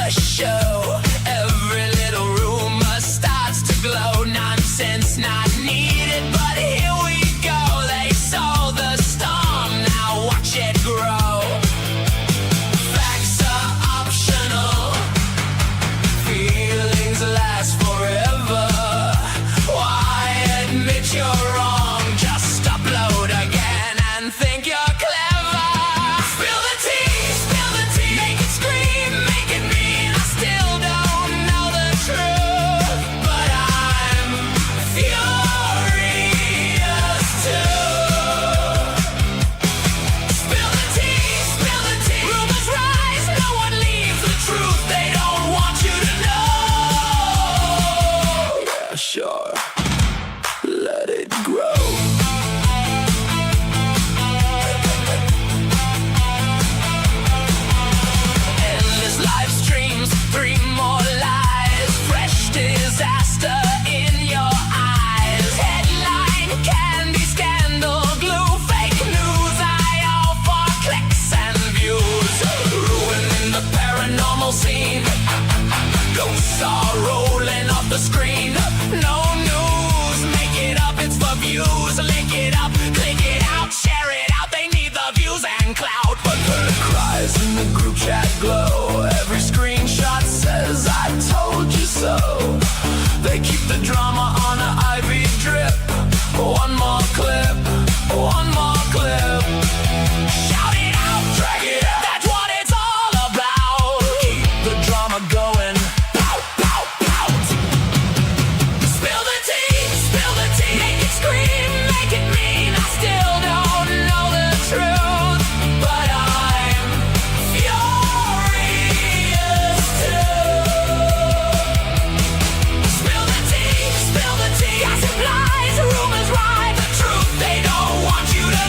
a show. Every little rumor starts to glow. Nonsense not needed, but here we go. They saw the storm, now watch it grow. Facts are optional, feelings last forever. Why admit you're wrong? Just upload again and think you're clever. Spill the tea, make it scream, make it mean. I still don't know the truth, but I'm furious too. Spill the tea, rumors rise, no one leaves the truth. They don't want you to know. Yeah, sure, let it grow. Endless live streams, 3 more lies. Fresh disaster in your eyes. Headline, candy, scandal, glue, fake news. I all for clicks and views. Ruining the paranormal scene. Ghosts are rolling off the screen. No news, make it up, it's for views. Link it up, click it out, share it out. They need the views and clout. But the cries in the group chat glow. Every screenshot says I told you so. They keep the drama on an IV drip. One more clip, one more clip. Shout it out, drag it out. That's what it's all about. Keep the drama going. Pout, pout, pout. Spill the tea, make it scream, make it mean. I still don't know the truth, but I'm furious too. Spill the tea, gossip lies, rumors ride. The truth they don't want you to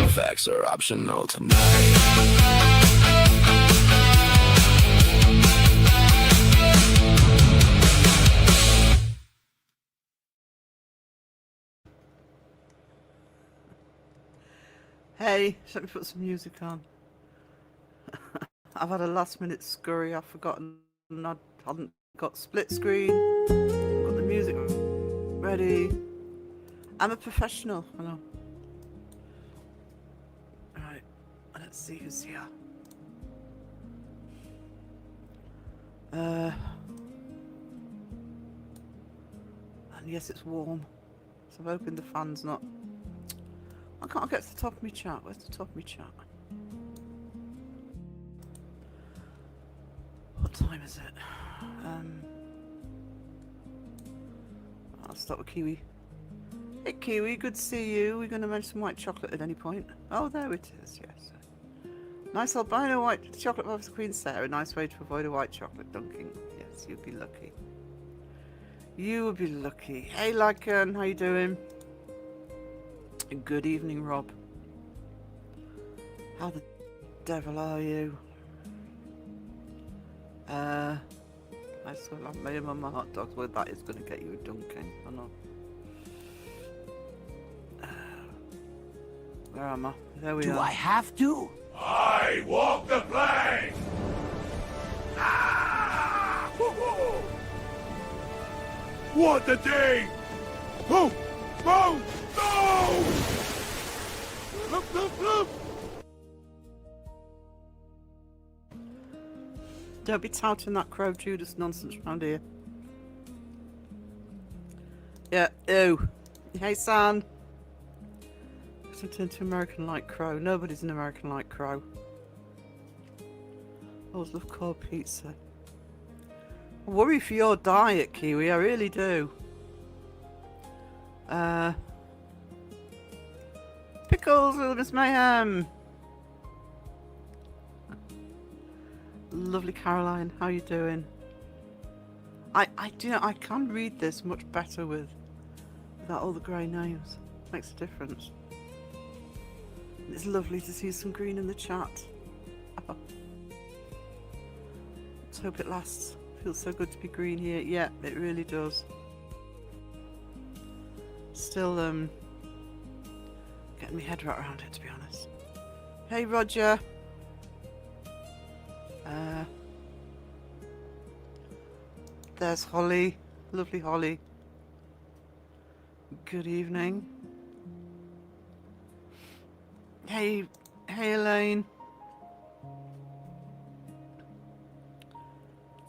know. Facts are optional tonight. Hey, let me put some music on. I've had a last minute scurry. I've forgotten I hadn't got split screen. Got the music ready. I'm a professional, I know. Right, let's see who's here. And yes, it's warm. So I'm hoping the fan's not. I can't get to the top of my chat. Where's the top of my chat? What time is it? I'll start with Kiwi. Hey Kiwi, good to see you. We're going to mention some white chocolate at any point. Oh, there it is, yes. Nice albino white chocolate bar for Queen Sarah. A nice way to avoid a white chocolate dunking. Yes, you'd be lucky. You would be lucky. Hey Lycan, how you doing? Good evening, Rob. How the devil are you? I still have laying on my hot dogs. Well, that is going to get you a dunking. I know. Where am I? There we are. Do I have to? I walk the plank! Ah! Woo-hoo! What a day! Oh! Oh! No! Look, look, look! Don't be touting that Crow Judas nonsense around here. Yeah, ew. Hey, San. I turned to American Light Crow. Nobody's an American Light Crow. I always love cold pizza. I worry for your diet, Kiwi. I really do. Pickles, Miss Mayhem. Lovely Caroline, how you doing? I do know I can read this much better without all the grey names. Makes a difference. It's lovely to see some green in the chat. Oh. Let's hope it lasts. Feels so good to be green here. Yeah, it really does. Still getting my head right around it, to be honest. Hey Roger. There's Holly. Lovely Holly. Good evening. Hey, Elaine.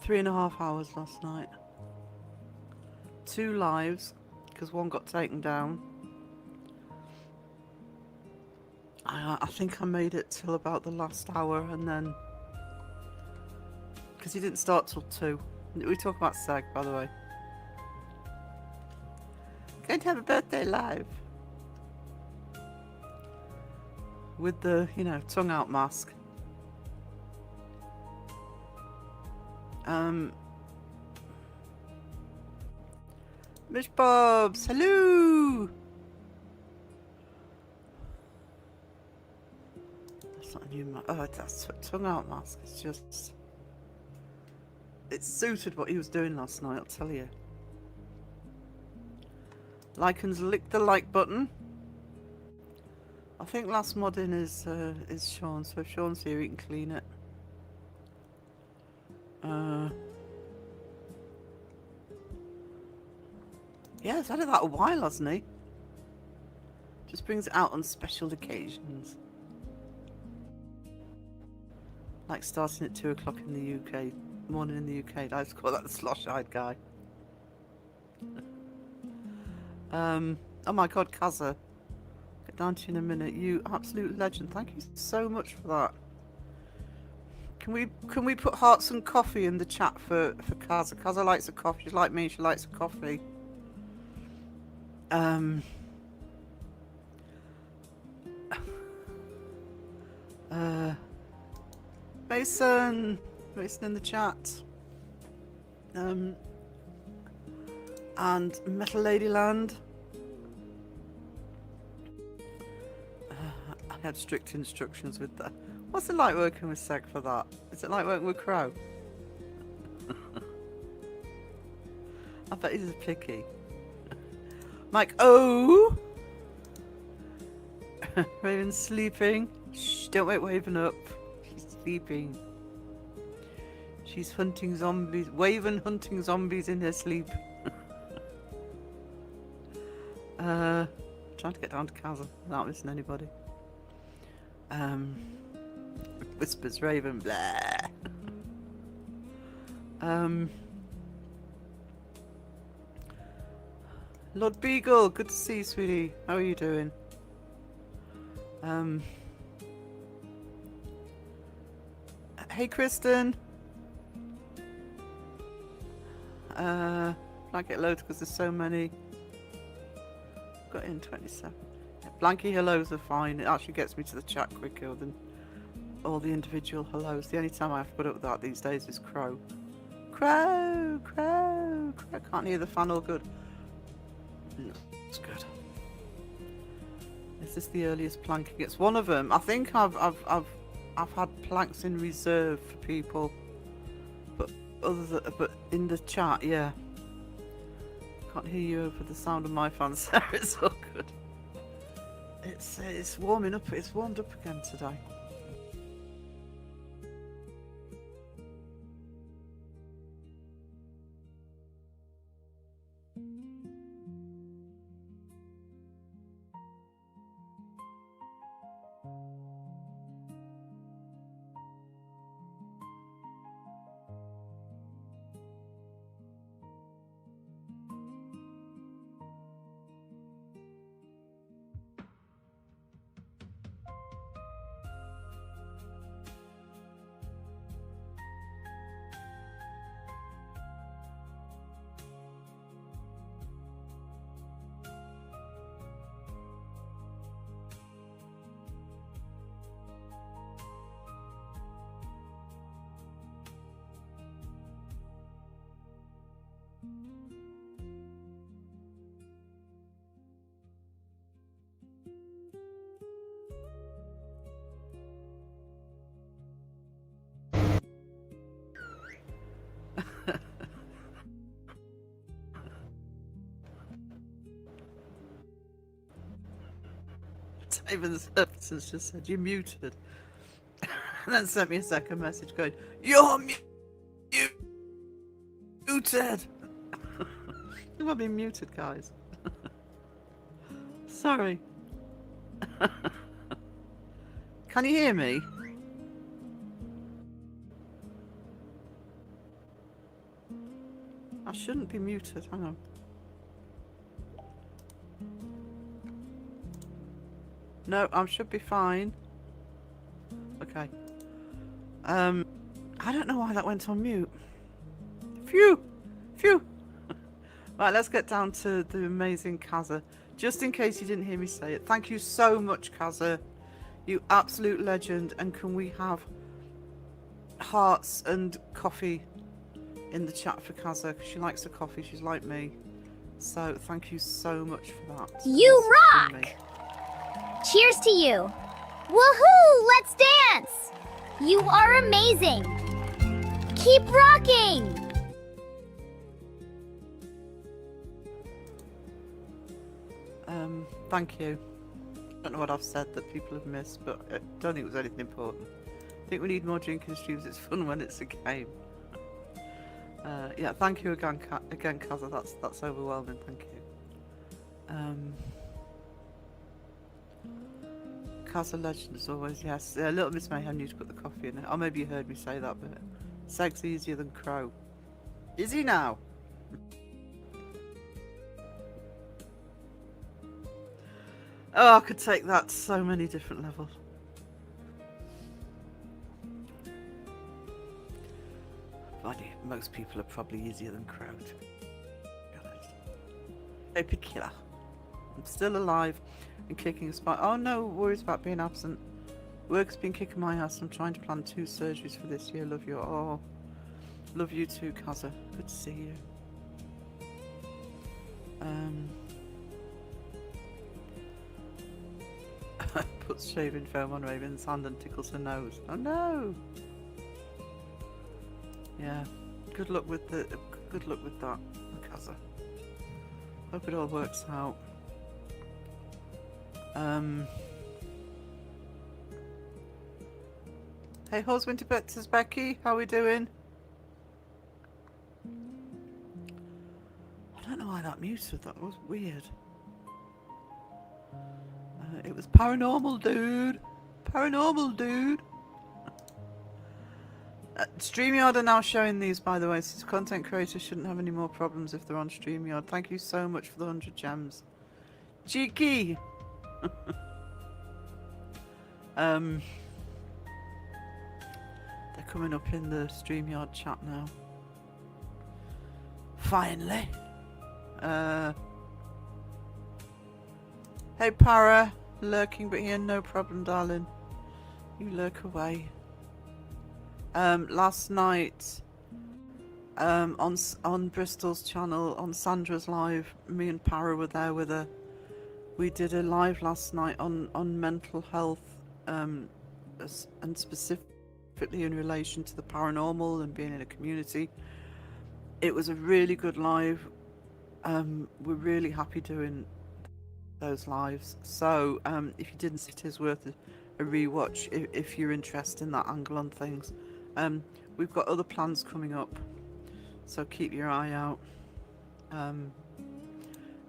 3.5 hours last night. 2 lives, because one got taken down. I think I made it till about the last hour, and then... Because he didn't start till 2. We talk about SAG, by the way. Going to have a birthday live. With the, you know, tongue out mask. Mish Bobs, hello! That's not a new mask. Oh, that's a tongue out mask. It's just... It suited what he was doing last night, I'll tell you. Lycans, lick the like button. I think last modding is Sean, so if Sean's here, he can clean it. Yeah, he's had it that a while, hasn't he? Just brings it out on special occasions. Like starting at 2 o'clock in the UK, morning in the UK. I just call that the slosh-eyed guy. Oh my god, Kaza. Get down to you in a minute. You absolute legend. Thank you so much for that. Can we put hearts and coffee in the chat for Kaza? Kaza likes a coffee. She's like me, she likes a coffee. Mason in the chat. And Metal Ladyland. I had strict instructions with that. What's it like working with Seg for that? Is it like working with Crow? I bet he's picky. Mike, oh! Raven's sleeping. Shh, don't wake Waven up. She's sleeping. She's hunting zombies. Waven hunting zombies in her sleep. Trying to get down to Chasm without missing anybody. Whispers Raven, blah. Lord Beagle, good to see you, sweetie. How are you doing? Hey, Kristen. Can't get loads because there's so many. Got in 27. Blanky hellos are fine. It actually gets me to the chat quicker than all the individual hellos. The only time I have to put up with that these days is Crow. Crow, Crow, Crow. Can't hear the fan all good. It's good. Is this the earliest planking? It's one of them. I think I've had planks in reserve for people, but but in the chat, yeah. Can't hear you over the sound of my fan, Sarah. It's all good. It's warming up. It's warmed up again today. David Surface just said you're muted. And then sent me a second message going, "You're muted." You want to be muted, guys? Sorry. Can you hear me? I shouldn't be muted. Hang on. No, I should be fine. Okay. I don't know why that went on mute. Phew! Phew! Right, let's get down to the amazing Kaza. Just in case you didn't hear me say it, thank you so much, Kaza. You absolute legend. And can we have hearts and coffee in the chat for Kaza? Because she likes her coffee, she's like me. So thank you so much for that. You rock! Cheers to you. Woohoo! Let's dance! You are amazing. Keep rocking! Thank you. I don't know what I've said that people have missed, but I don't think it was anything important. I think we need more drinking streams. It's fun when it's a game. Yeah, thank you again, Kaza. That's overwhelming. Thank you. Kaza legend as always. Yes, Little Miss Mayhem need to put the coffee in it. Or maybe you heard me say that, but seg's easier than crow. Is he now? Oh, I could take that to so many different levels. Buddy, most people are probably easier than crow, to be honest. Baby killer. I'm still alive and kicking a spot. Oh, no worries about being absent. Work's been kicking my ass. I'm trying to plan 2 surgeries for this year. Love you. Oh, love you too, Kaza. Good to see you. Puts shaving foam on Raven's hand and tickles her nose. Oh no! Yeah. Good luck with that, Kaza. Hope it all works out. Hey, Hawes Winter Betters, Becky, how we doing? I don't know why that muted. That was weird. It was paranormal, dude. Paranormal, dude. StreamYard are now showing these, by the way, so content creators shouldn't have any more problems if they're on StreamYard. Thank you so much for the 100 gems. Cheeky! They're coming up in the StreamYard chat now. Finally. Hey Para, lurking but here, no problem, darling. You lurk away. Last night, on Bristol's channel, on Sandra's live, me and Para were there with her. We did a live last night on mental health, and specifically in relation to the paranormal and being in a community. It was a really good live. We're really happy doing those lives. So if you didn't see it, is worth a rewatch if you're interested in that angle on things. We've got other plans coming up, so keep your eye out.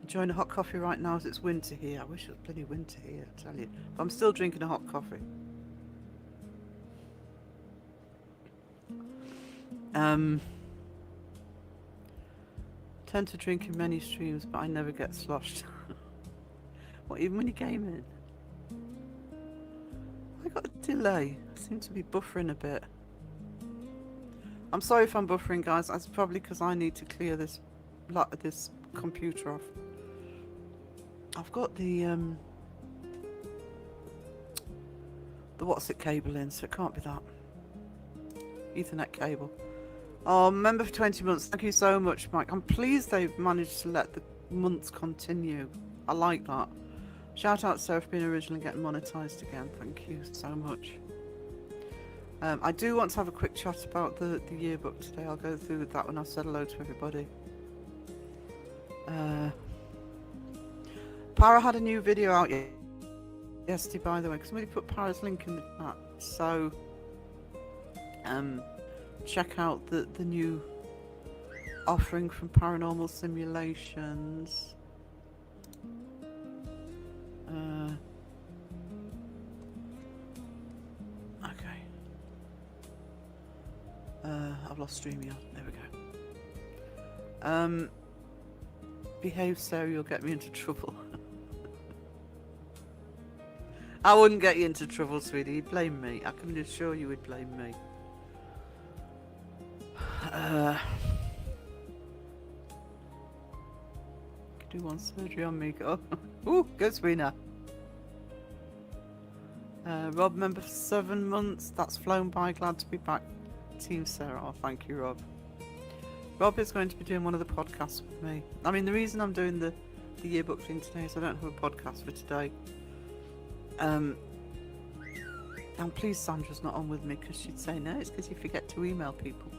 Enjoying a hot coffee right now as it's winter here. I wish it was bloody winter here, I tell you. But I'm still drinking a hot coffee. Tend to drink in many streams, but I never get sloshed. What, even when you're gaming? I got a delay. I seem to be buffering a bit. I'm sorry if I'm buffering, guys. That's probably because I need to clear this computer off. I've got the what's it cable in, so it can't be that. Ethernet cable. Oh, member for 20 months. Thank you so much, Mike. I'm pleased they've managed to let the months continue. I like that. Shout out to Sarah for being original and getting monetized again. Thank you so much. I do want to have a quick chat about the yearbook today. I'll go through that when I've said hello to everybody. Para had a new video out yesterday, by the way. Somebody put Para's link in the chat. So check out the new offering from Paranormal Simulations. Okay. I've lost StreamYard. There we go. Behave, Sarah, you'll get me into trouble. I wouldn't get you into trouble, sweetie. You'd blame me. I can assure you would blame me. Do one surgery on me. Go. Ooh, good Sweener. Rob, member for 7 months. That's flown by. Glad to be back. Team Sarah. Oh, thank you, Rob. Rob is going to be doing one of the podcasts with me. I mean, the reason I'm doing the yearbook thing today is I don't have a podcast for today. And please, Sandra's not on with me because she'd say no. It's because you forget to email people.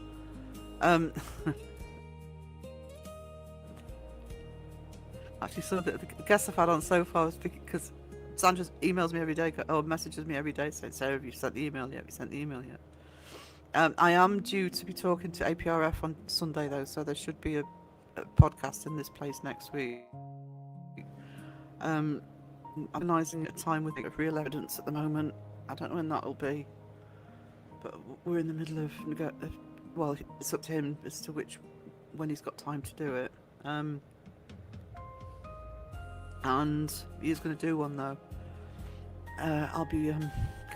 Actually, some of the guests I've had on so far was because Sandra emails me every day or messages me every day saying, Sarah, have you sent the email yet? Have you sent the email yet? I am due to be talking to APRF on Sunday, though, so there should be a podcast in this place next week. I'm organising a time with real evidence at the moment. I don't know when that'll be, but we're in the middle of well, it's up to him as to when he's got time to do it. And he is going to do one, though. I'll be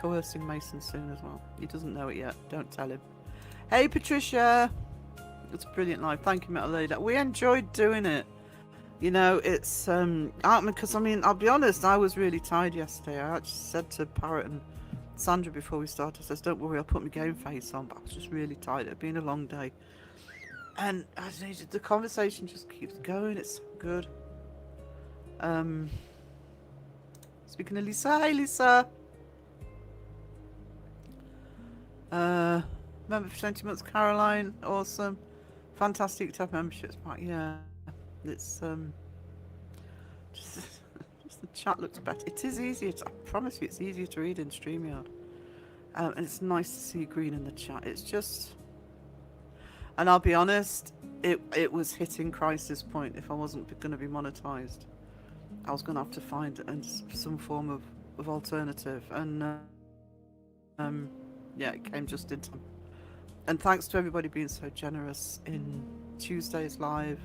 coercing Mason soon as well. He doesn't know it yet. Don't tell him. Hey, Patricia! It's a brilliant live. Thank you, Metal Lady. We enjoyed doing it. You know, it's because I mean, I'll be honest, I was really tired yesterday. I actually said to Parrot and Sandra before we started, I says, don't worry, I'll put my game face on, but I was just really tired. It'd been a long day. And the conversation just keeps going. It's so good. Speaking of Lisa, hi Lisa. Member for 20 months, Caroline, awesome. Fantastic to have memberships back, yeah. It's just the chat looks better. It is easier I promise you it's easier to read in StreamYard. And it's nice to see green in the chat. It's just, and I'll be honest, it was hitting crisis point. If I wasn't going to be monetized, I was going to have to find some form of alternative. And yeah, it came just in time. And thanks to everybody being so generous in Tuesday's live.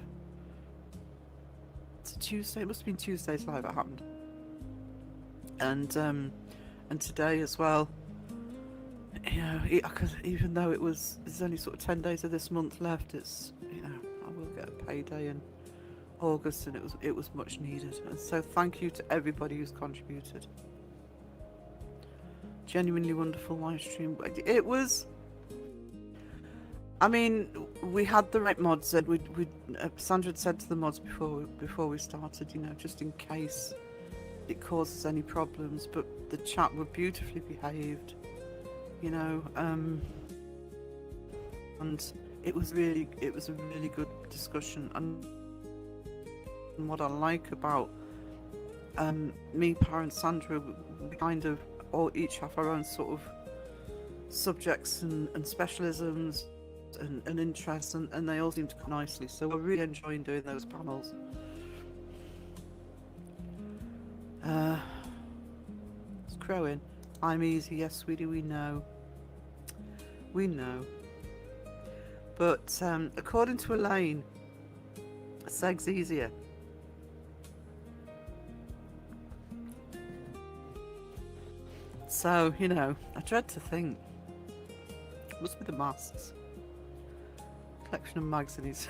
It's a Tuesday. It must have been Tuesday's live it happened. And today as well. You know, even though there's only sort of 10 days of this month left, it's, you know, I will get a payday in August, and it was much needed. And so thank you to everybody who's contributed. Genuinely wonderful live stream. It was. I mean, we had the right mods, and Sandra had said to the mods before we started, you know, just in case it causes any problems. But the chat were beautifully behaved, you know, and it was a really good discussion. And what I like about me, Par, and Sandra, we kind of all each have our own sort of subjects and specialisms. And interests, and they all seem to come nicely, so we're really enjoying doing those panels. It's crowing. I'm easy, yes, sweetie, we know. But according to Elaine, seg's easier. So, you know, I dread to think. It must be the masks. Collection of masks in his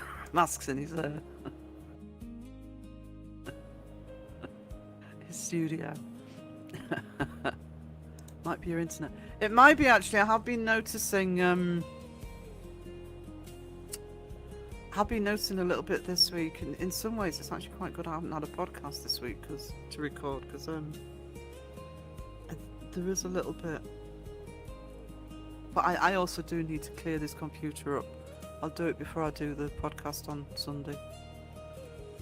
his studio. Might be your internet. It might be, actually. I have been noticing a little bit this week, and in some ways it's actually quite good I haven't had a podcast this week to record, because there is a little bit, but I also do need to clear this computer up. I'll do it before I do the podcast on Sunday.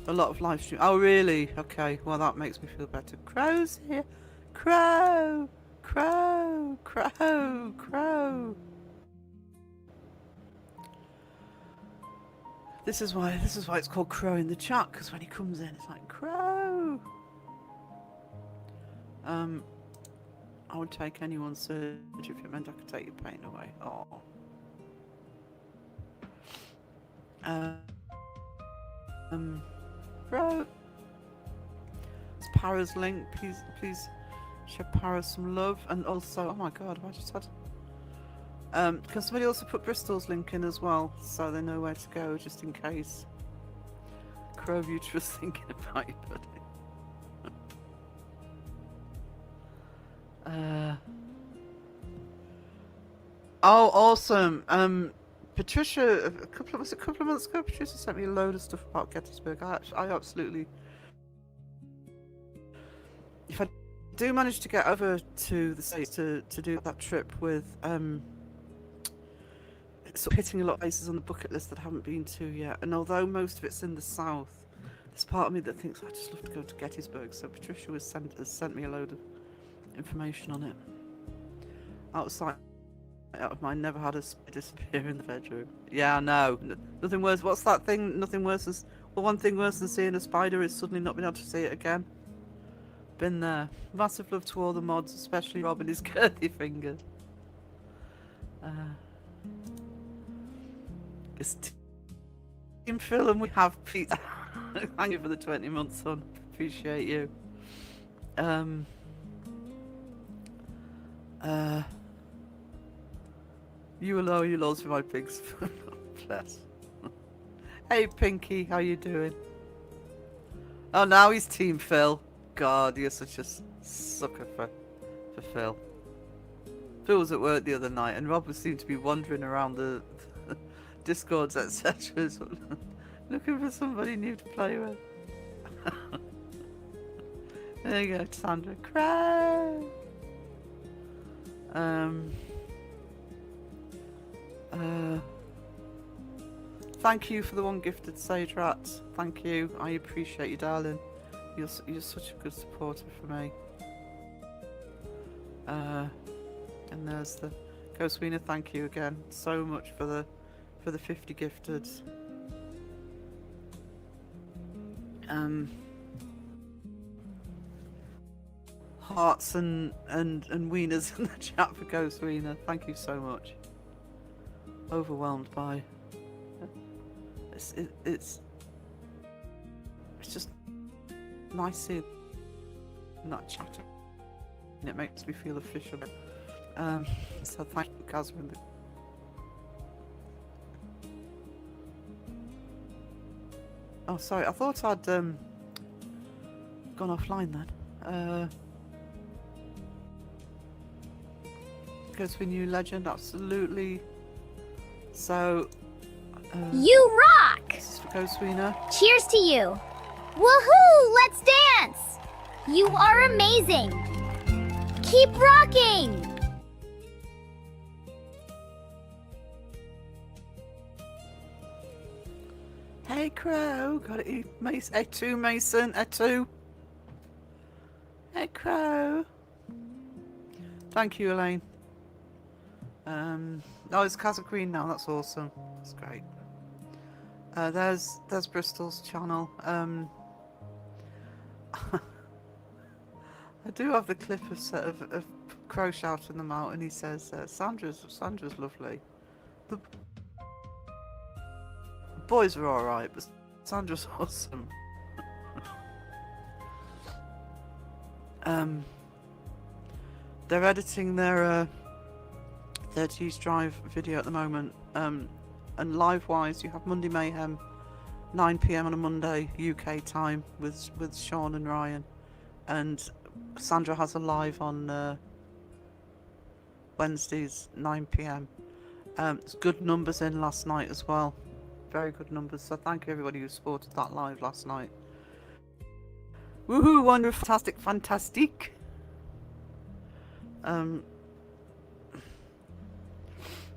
A lot of live stream. Oh, really? Okay. Well, that makes me feel better. Crow's here. Crow. Crow. Crow. Crow. This is why it's called Crow in the chat, because when he comes in, it's like Crow. I would take anyone's surgery if it meant I could take your pain away. Oh. Crow. It's Para's link. Please show Para some love. And also, oh my God, have I just had? Can somebody also put Bristol's link in as well, so they know where to go, just in case. Crow Uterus thinking about you, buddy. Oh, awesome. Patricia, a couple of months ago, Patricia sent me a load of stuff about Gettysburg. I absolutely, if I do manage to get over to the States to do that trip with, sort of hitting a lot of places on the bucket list that I haven't been to yet. And although most of it's in the south, there's part of me that thinks I'd just love to go to Gettysburg. So Patricia has sent me a load of information on it. Outside out of mine, never had a spider disappear in the bedroom. Yeah, I know. Nothing worse. What's that thing? Nothing worse than... Well, one thing worse than seeing a spider is suddenly not being able to see it again. Been there. Massive love to all the mods, especially Rob and his girthy fingers. It's Team Phil and we have Pete. Thank you for the 20 months, son. Appreciate you. You will owe your laws for my pigs. Bless. Hey Pinky, how you doing? Oh, now he's Team Phil. God, you're such a sucker for Phil. Phil was at work the other night and Rob seemed to be wandering around the Discords, etc. Looking for somebody new to play with. There you go, Sandra. Cry! Thank you for the one gifted Sage Rat. Thank you. I appreciate you, darling. You're such a good supporter for me. And there's the Ghost Wiener. Thank you again so much for the 50 gifted. Hearts and wieners in the chat for Ghost Wiener. Thank you so much. Overwhelmed by it's just nice seeing that chat, and it makes me feel official. So thank you, Catherine. Oh, sorry. I thought I'd gone offline then. Goes for new legend, absolutely. So. You rock! This is for Ghost Wiener. Cheers to you! Woohoo! Let's dance! You are amazing! Keep rocking! Hey Crow, got it, Mason, A2 Mason, A2. Hey Crow. Thank you, Elaine. Oh, it's Casa Queen now, that's awesome. That's great. There's Bristol's channel. I do have the clip of Crow shouting them out, and he says, Sandra's lovely. The boys are alright, but Sandra's awesome. They're editing their G's Drive video at the moment, and live-wise, you have Monday Mayhem, 9 PM on a Monday UK time with Sean and Ryan, and Sandra has a live on Wednesdays 9 PM. There's good numbers in last night as well, very good numbers. So thank you everybody who supported that live last night. Woohoo! Wonderful, fantastic.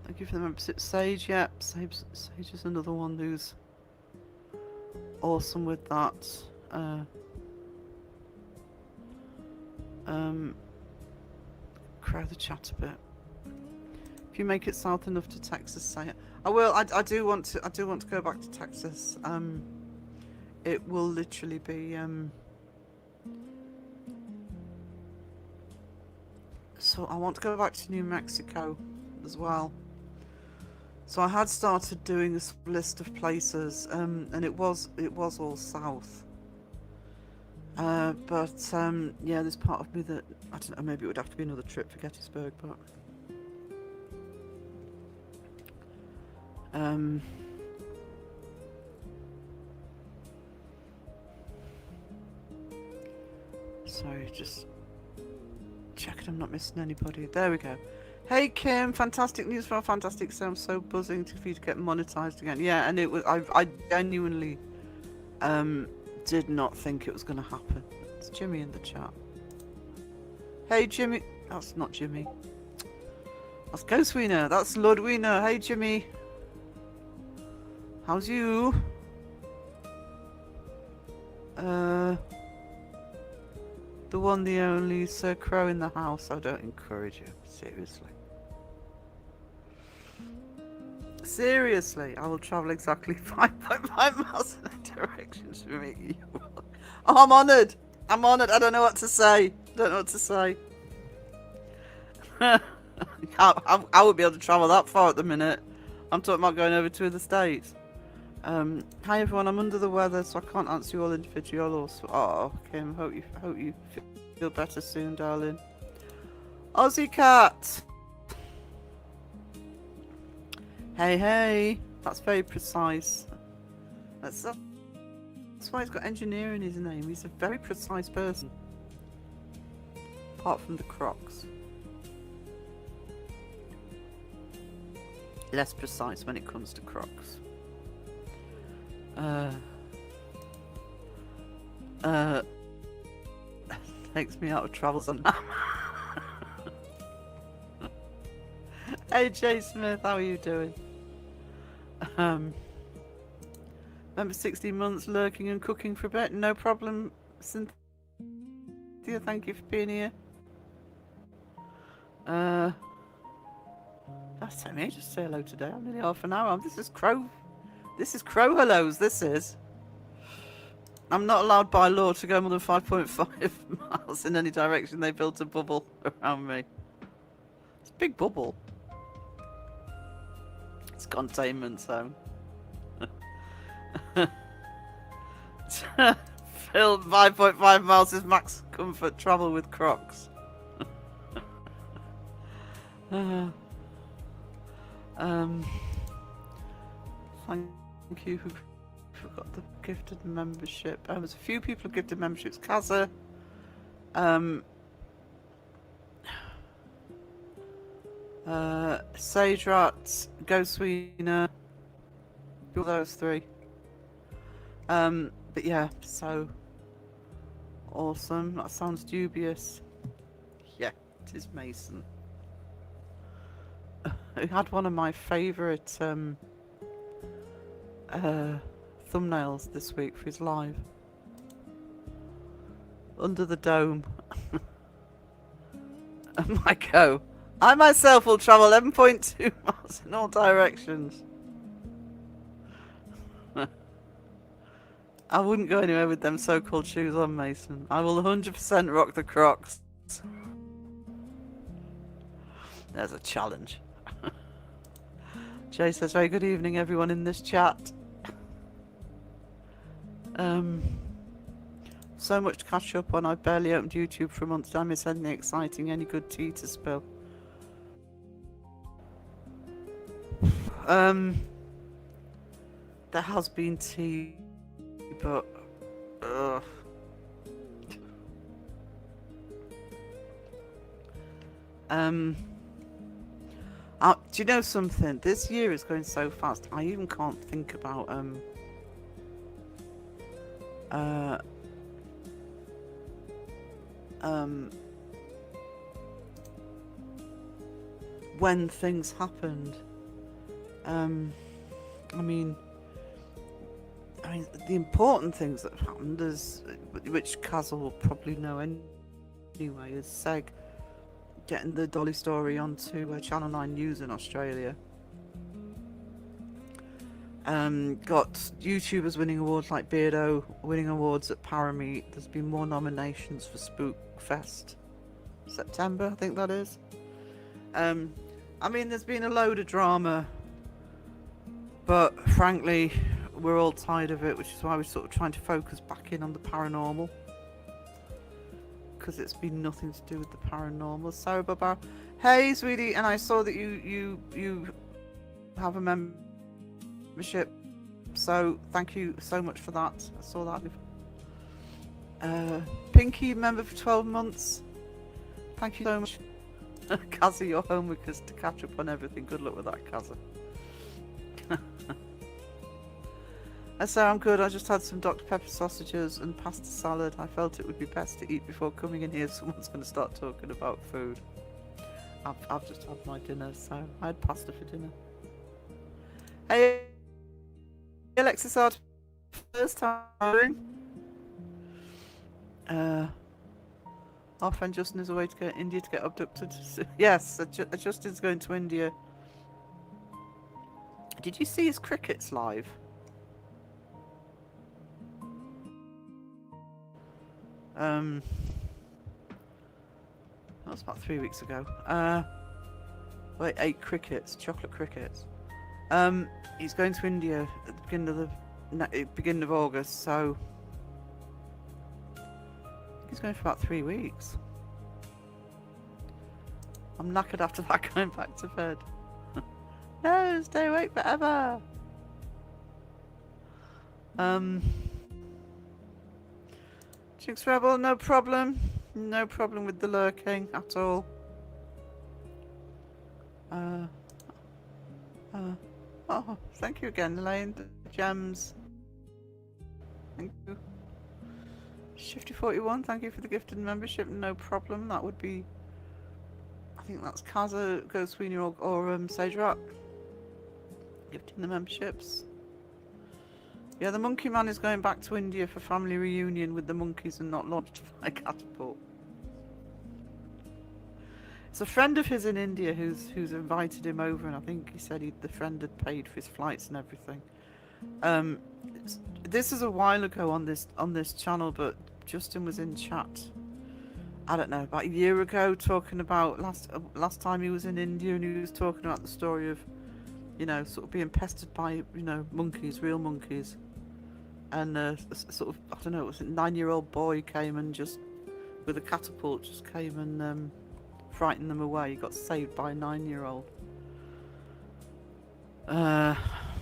Thank you for the membership, Sage. Yeah, Sage is another one who's awesome with that. Crowd the chat a bit. If you make it south enough to Texas, say it. I will. I do want to. I do want to go back to Texas. It will literally be. So I want to go back to New Mexico as well. So I had started doing this list of places, and it was all south. But yeah, there's part of me that I don't know. Maybe it would have to be another trip for Gettysburg, but. Sorry, just checking I'm not missing anybody. There we go. Hey Kim, fantastic news for our fantastic show. I'm so buzzing for you to get monetized again. Yeah, and it was I genuinely did not think it was going to happen. It's Jimmy in the chat. Hey Jimmy, that's not Jimmy. That's Ghost Wiener. That's Lord Wiener. Hey Jimmy. How's you? The one, the only Sir Crow in the house. I don't encourage you. Seriously. Seriously, I will travel exactly 5.5 miles in a direction to meet you. Oh, I'm honoured. I'm honoured. I don't know what to say. Don't know what to say. I would be able to travel that far at the minute. I'm talking about going over to the States. Hi everyone, I'm under the weather, so I can't answer you all individually. Oh, Kim, hope you feel better soon, darling. Aussie cat. Hey, that's very precise. That's why he's got engineer in his name. He's a very precise person. Apart from the Crocs. Less precise when it comes to Crocs. Takes me out of travel sometime. Hey Jay Smith, how are you doing? Remember 16 months lurking and cooking for a bit? No problem, Cynthia, thank you for being here. That's me, just say hello today. I'm nearly half an hour. This is Crow hellos, this is. I'm not allowed by law to go more than 5.5 miles in any direction. They built a bubble around me. It's a big bubble. It's containment zone. Phil, 5.5 miles is max comfort travel with Crocs. Thank you who got the gifted membership. There's a few people who gifted memberships. Kaza, Sage Rat, Ghost Wiener, all those three. But yeah, so awesome. That sounds dubious. Yeah, it is Mason. Who had one of my favourite thumbnails this week for his live. Under the Dome. I myself will travel 11.2 miles in all directions. I wouldn't go anywhere with them so-called shoes on, Mason. I will 100% rock the Crocs. There's a challenge. Jay says, very good evening everyone in this chat. So much to catch up on. I've barely opened YouTube for a month. Did I miss anything exciting? Any good tea to spill? There has been tea, but do you know something? This year is going so fast. I even can't think about when things happened. I mean, the important things that happened is, which Kaz will probably know anyway, is Seg getting the Dolly story onto Channel 9 News in Australia. Got YouTubers winning awards like Beardo winning awards at Parameet. There's been more nominations for Spook Fest September, I think that is. I mean, there's been a load of drama, but frankly, we're all tired of it, which is why we're sort of trying to focus back in on the paranormal, because it's been nothing to do with the paranormal. So, Baba, hey, sweetie, and I saw that you have a membership, so thank you so much for that. I saw that. Pinky, member for 12 months. Thank you so much. Kaza, your homework is to catch up on everything. Good luck with that, Kaza. I say I'm good. I just had some Dr. Pepper sausages and pasta salad. I felt it would be best to eat before coming in here. Someone's going to start talking about food. I've just had my dinner, so I had pasta for dinner. Hey, Alexis, our first time. Our friend Justin is away to go to India to get abducted. Yes, Justin's going to India. Did you see his crickets live? That was about 3 weeks ago. Wait, 8 crickets, chocolate crickets. He's going to India at the beginning of August, so he's going for about 3 weeks. I'm knackered after that, going back to bed. No, stay awake forever. Jinx Rebel, no problem. No problem with the lurking at all. Oh, thank you again, Elaine. The gems. Thank you. Shifty41, thank you for the gifted membership. No problem. That would be, I think that's Kaza, Ghost Sweeney, or Sage Rock. Gifting the memberships. Yeah, the Monkey Man is going back to India for family reunion with the monkeys and not launched by catapult. It's a friend of his in India who's invited him over, and I think he said the friend had paid for his flights and everything. This is a while ago on this channel, but Justin was in chat, I don't know, about a year ago, talking about last time he was in India, and he was talking about the story of, you know, sort of being pestered by, you know, monkeys, real monkeys. And sort of, I don't know, it was a 9-year-old boy came and just, with a catapult, just came and frightened them away. He got saved by a 9-year-old.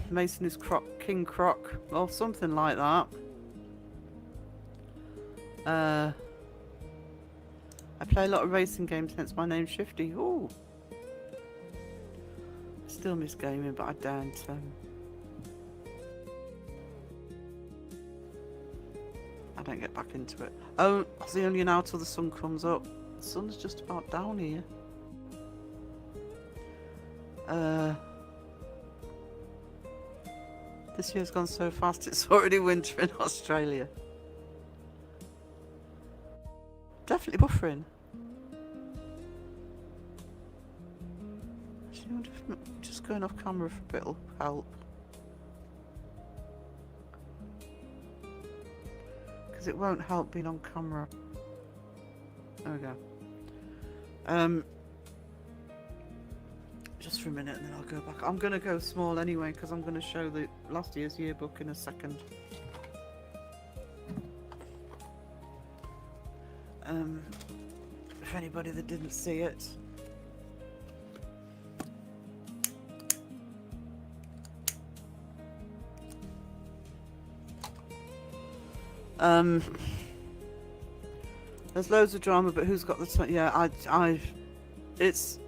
Mason is King Croc, or something like that. I play a lot of racing games, hence my name's Shifty. Ooh. Still miss gaming, but I don't. I don't get back into it. Oh, it's only now till the sun comes up. The sun's just about down here. This year's gone so fast, it's already winter in Australia. Definitely buffering. Actually, I wonder if just going off camera for a bit will help. Because it won't help being on camera. There we go. Just for a minute and then I'll go back. I'm going to go small anyway because I'm going to show the last year's yearbook in a second. For anybody that didn't see it. There's loads of drama, but who's got the time? Yeah, it's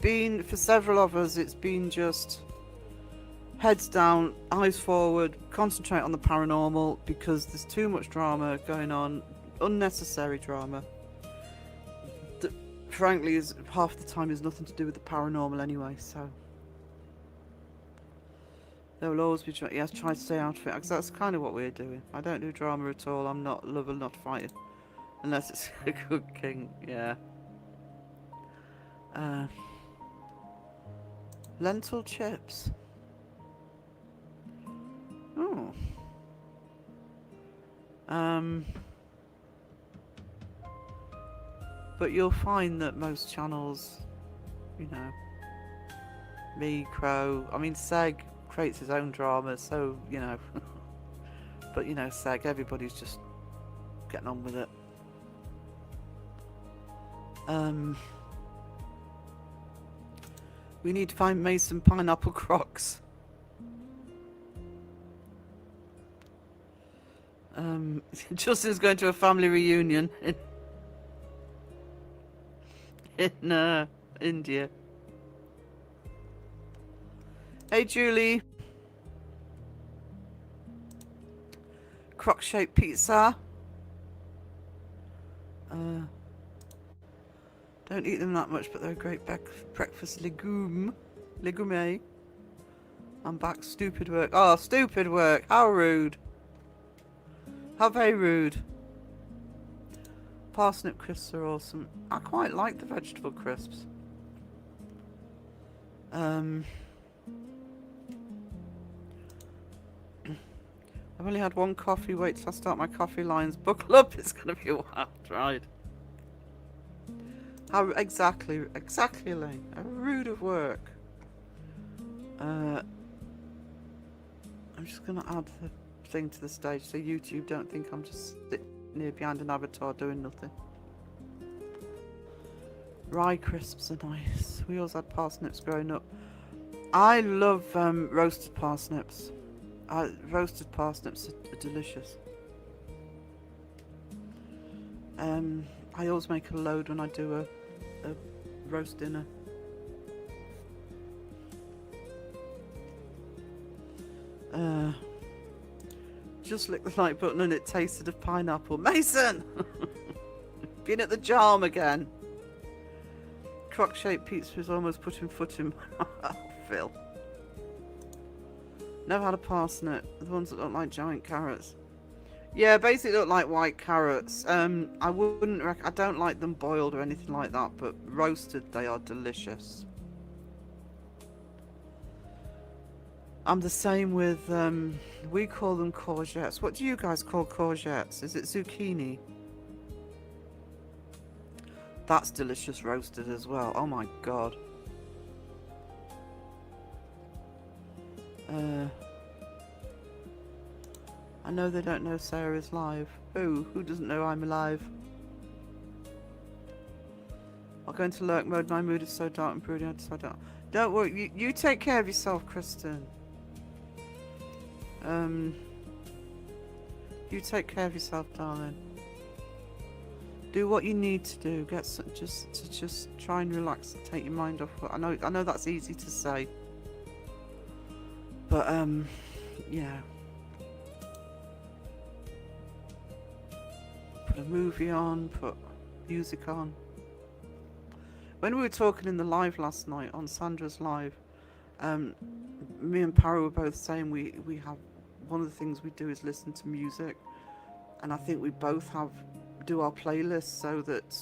been, for several of us, it's been just heads down, eyes forward, concentrate on the paranormal, because there's too much drama going on, unnecessary drama, that frankly is half the time is nothing to do with the paranormal anyway, so there will always be, yes, try to stay out of it, because that's kind of what we're doing. I don't do drama at all. I'm not lover, not fighter, unless it's a good king, yeah. Lentil chips. Oh. But you'll find that most channels, you know, me, Crow, I mean, Seg creates his own drama, so, you know, but, you know, Seg, everybody's just getting on with it. We need to find Mason pineapple crocs. Justin's going to a family reunion in India. Hey, Julie. Croc-shaped pizza. Don't eat them that much, but they're a great breakfast legume. I'm back. Stupid work. Oh, stupid work. How rude. How very rude. Parsnip crisps are awesome. I quite like the vegetable crisps. I've only had one coffee. Wait till I start my coffee lines. Buckle up. It's going to be a wild ride. How exactly, Elaine. How rude of work. I'm just going to add the thing to the stage so YouTube don't think I'm just sitting here behind an avatar doing nothing. Rye crisps are nice. We always had parsnips growing up. I love roasted parsnips. Roasted parsnips are delicious. I always make a load when I do a roast dinner. Just lick the like button and it tasted of pineapple. Mason! Been at the jam again. Croc-shaped pizza is almost putting foot in my mouth. Phil. Never had a parsnip. The ones that look like giant carrots. Yeah, basically look like white carrots. I don't like them boiled or anything like that, but roasted they are delicious. I'm the same with, we call them courgettes. What do you guys call courgettes? Is it zucchini? That's delicious roasted as well. Oh my god. I know they don't know Sarah's live. Who doesn't know I'm alive? I'll go into lurk mode. My mood is so dark and brooding. I decide don't worry. You take care of yourself, Kristen. You take care of yourself, darling. Do what you need to do. Just try and relax and take your mind off. I know that's easy to say, but yeah. Put a movie on. Put music on. When we were talking in the live last night on Sandra's live, me and Para were both saying we have one of the things we do is listen to music, and I think we both do our playlists so that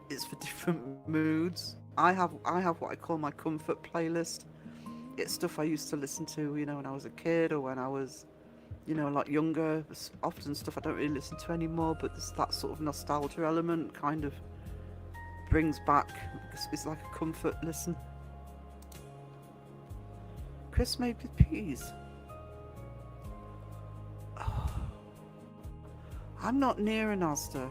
it's for different moods. I have what I call my comfort playlist. It's stuff I used to listen to, you know, when I was a kid or when I was, you know, a lot younger. It's often stuff I don't really listen to anymore, but there's that sort of nostalgia element kind of brings back. It's like a comfort listen. Chris made with peas. Oh. I'm not near an Asda.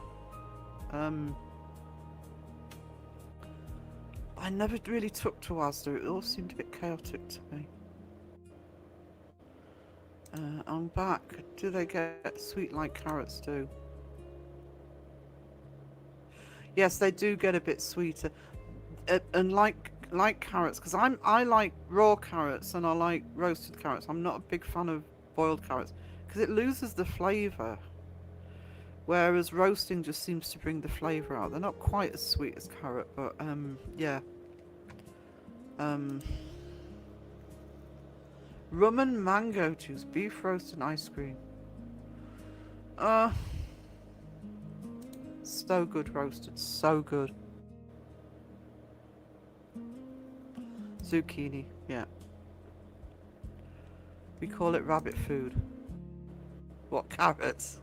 I never really took to Asda. It all seemed a bit chaotic to me. I'm back. Do they get sweet like carrots do? Yes, they do get a bit sweeter. And like carrots, because I like raw carrots and I like roasted carrots. I'm not a big fan of boiled carrots because it loses the flavour. Whereas roasting just seems to bring the flavour out. They're not quite as sweet as carrot, but yeah. Rum and mango juice, beef roast and ice cream. So good roasted, so good. Zucchini, yeah. We call it rabbit food. What, carrots?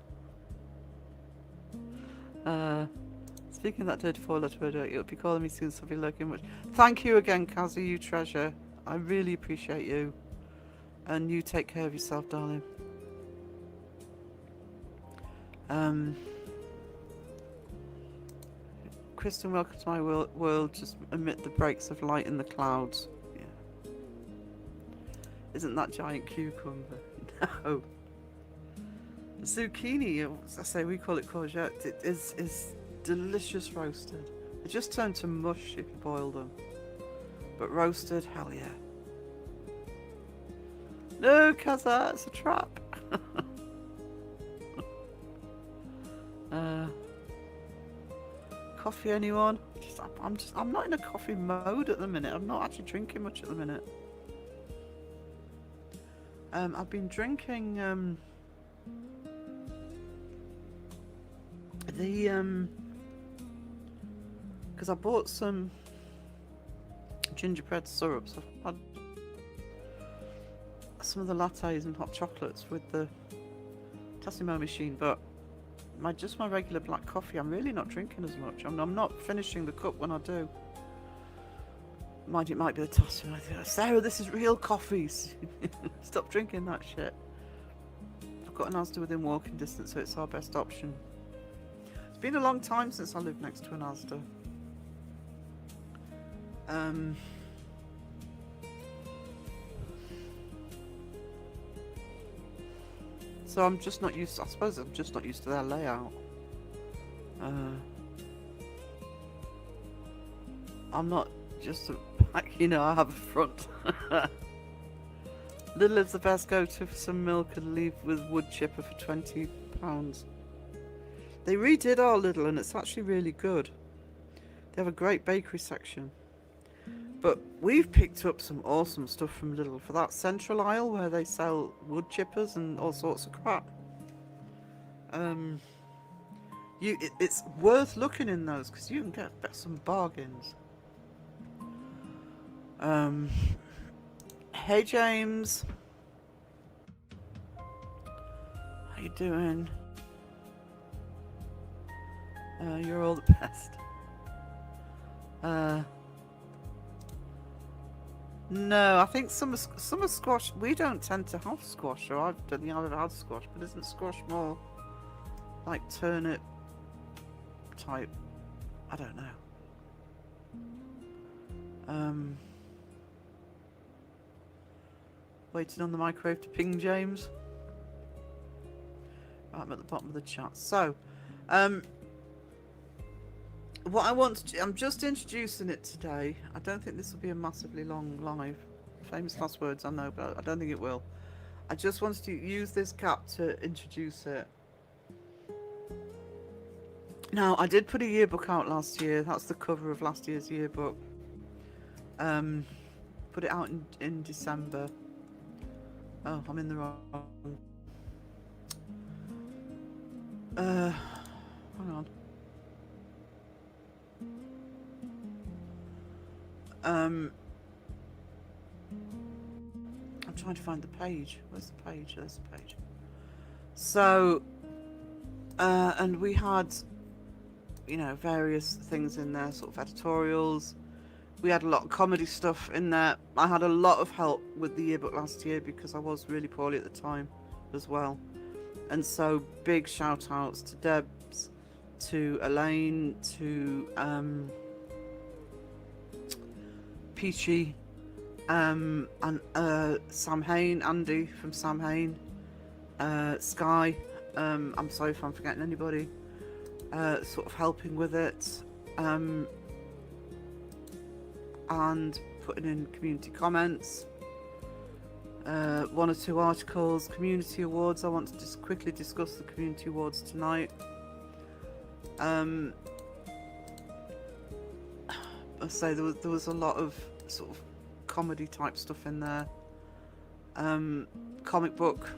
Speaking of that dirty four-letter word, you'll be calling me soon, so I'll be lurking much. Thank you again, Kazi, you treasure. I really appreciate you. And you take care of yourself, darling. Kristen, welcome to my world. Just amid the breaks of light in the clouds. Yeah. Isn't that giant cucumber? No. Zucchini, as I say, we call it courgette. It is delicious roasted. They just turn to mush if you boil them. But roasted, hell yeah. No, Kaza, it's a trap. Coffee, anyone? I'm not in a coffee mode at the minute. I'm not actually drinking much at the minute. I've been drinking because I bought some gingerbread syrups. I've had some of the lattes and hot chocolates with the Tassimo machine, but my regular black coffee, I'm really not drinking as much. I'm not finishing the cup when I do. Mind it might be the Tassimo. I think, Sarah, this is real coffee. Stop drinking that shit. I've got an Asda within walking distance, so it's our best option. It's been a long time since I lived next to an Asda. So I'm just not used to, I suppose I'm just not used to their layout. I'm not just a back, you know, I have a front. Lidl is the best go-to for some milk and leave with wood chipper for £20. They redid our Lidl and it's actually really good. They have a great bakery section. But we've picked up some awesome stuff from Lidl for that central aisle where they sell wood chippers and all sorts of crap. It's worth looking in those because you can get some bargains. Hey James, how you doing? You're all the best. No, I think summer squash, we don't tend to have squash, or I don't think I've ever had squash, but isn't squash more like turnip type? I don't know. Waiting on the microwave to ping James. Right, I'm at the bottom of the chat. So, what I want to do, I'm just introducing it today. I don't think this will be a massively long live. Famous last words, I know, but I don't think it will. I just wanted to use this gap to introduce it. Now, I did put a yearbook out last year. That's the cover of last year's yearbook. Put it out in December. Oh, I'm in the wrong. Hang on. I'm trying to find the page. Where's the page? There's the page. So, and we had, you know, various things in there, sort of editorials. We had a lot of comedy stuff in there. I had a lot of help with the yearbook last year because I was really poorly at the time as well. And so big shout outs to Debs, to Elaine, to Peachy, and Sam Hain, Andy from Sam Hain, Sky, I'm sorry if I'm forgetting anybody, sort of helping with it, and putting in community comments, 1 or 2 articles, community awards. I want to just quickly discuss the community awards tonight. I say there was a lot of sort of comedy type stuff in there. Comic book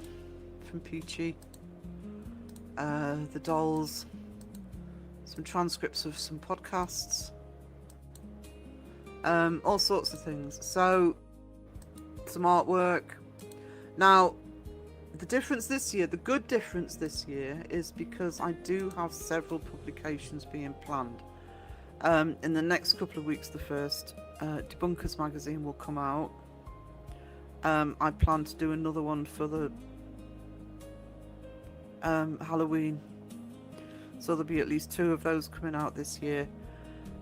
from Peachy, the dolls, some transcripts of some podcasts, all sorts of things. So, some artwork. Now, the difference this year, the good difference this year, is because I do have several publications being planned. In the next couple of weeks, the first Debunkers magazine will come out. I plan to do another one for the Halloween, so there'll be at least 2 of those coming out this year.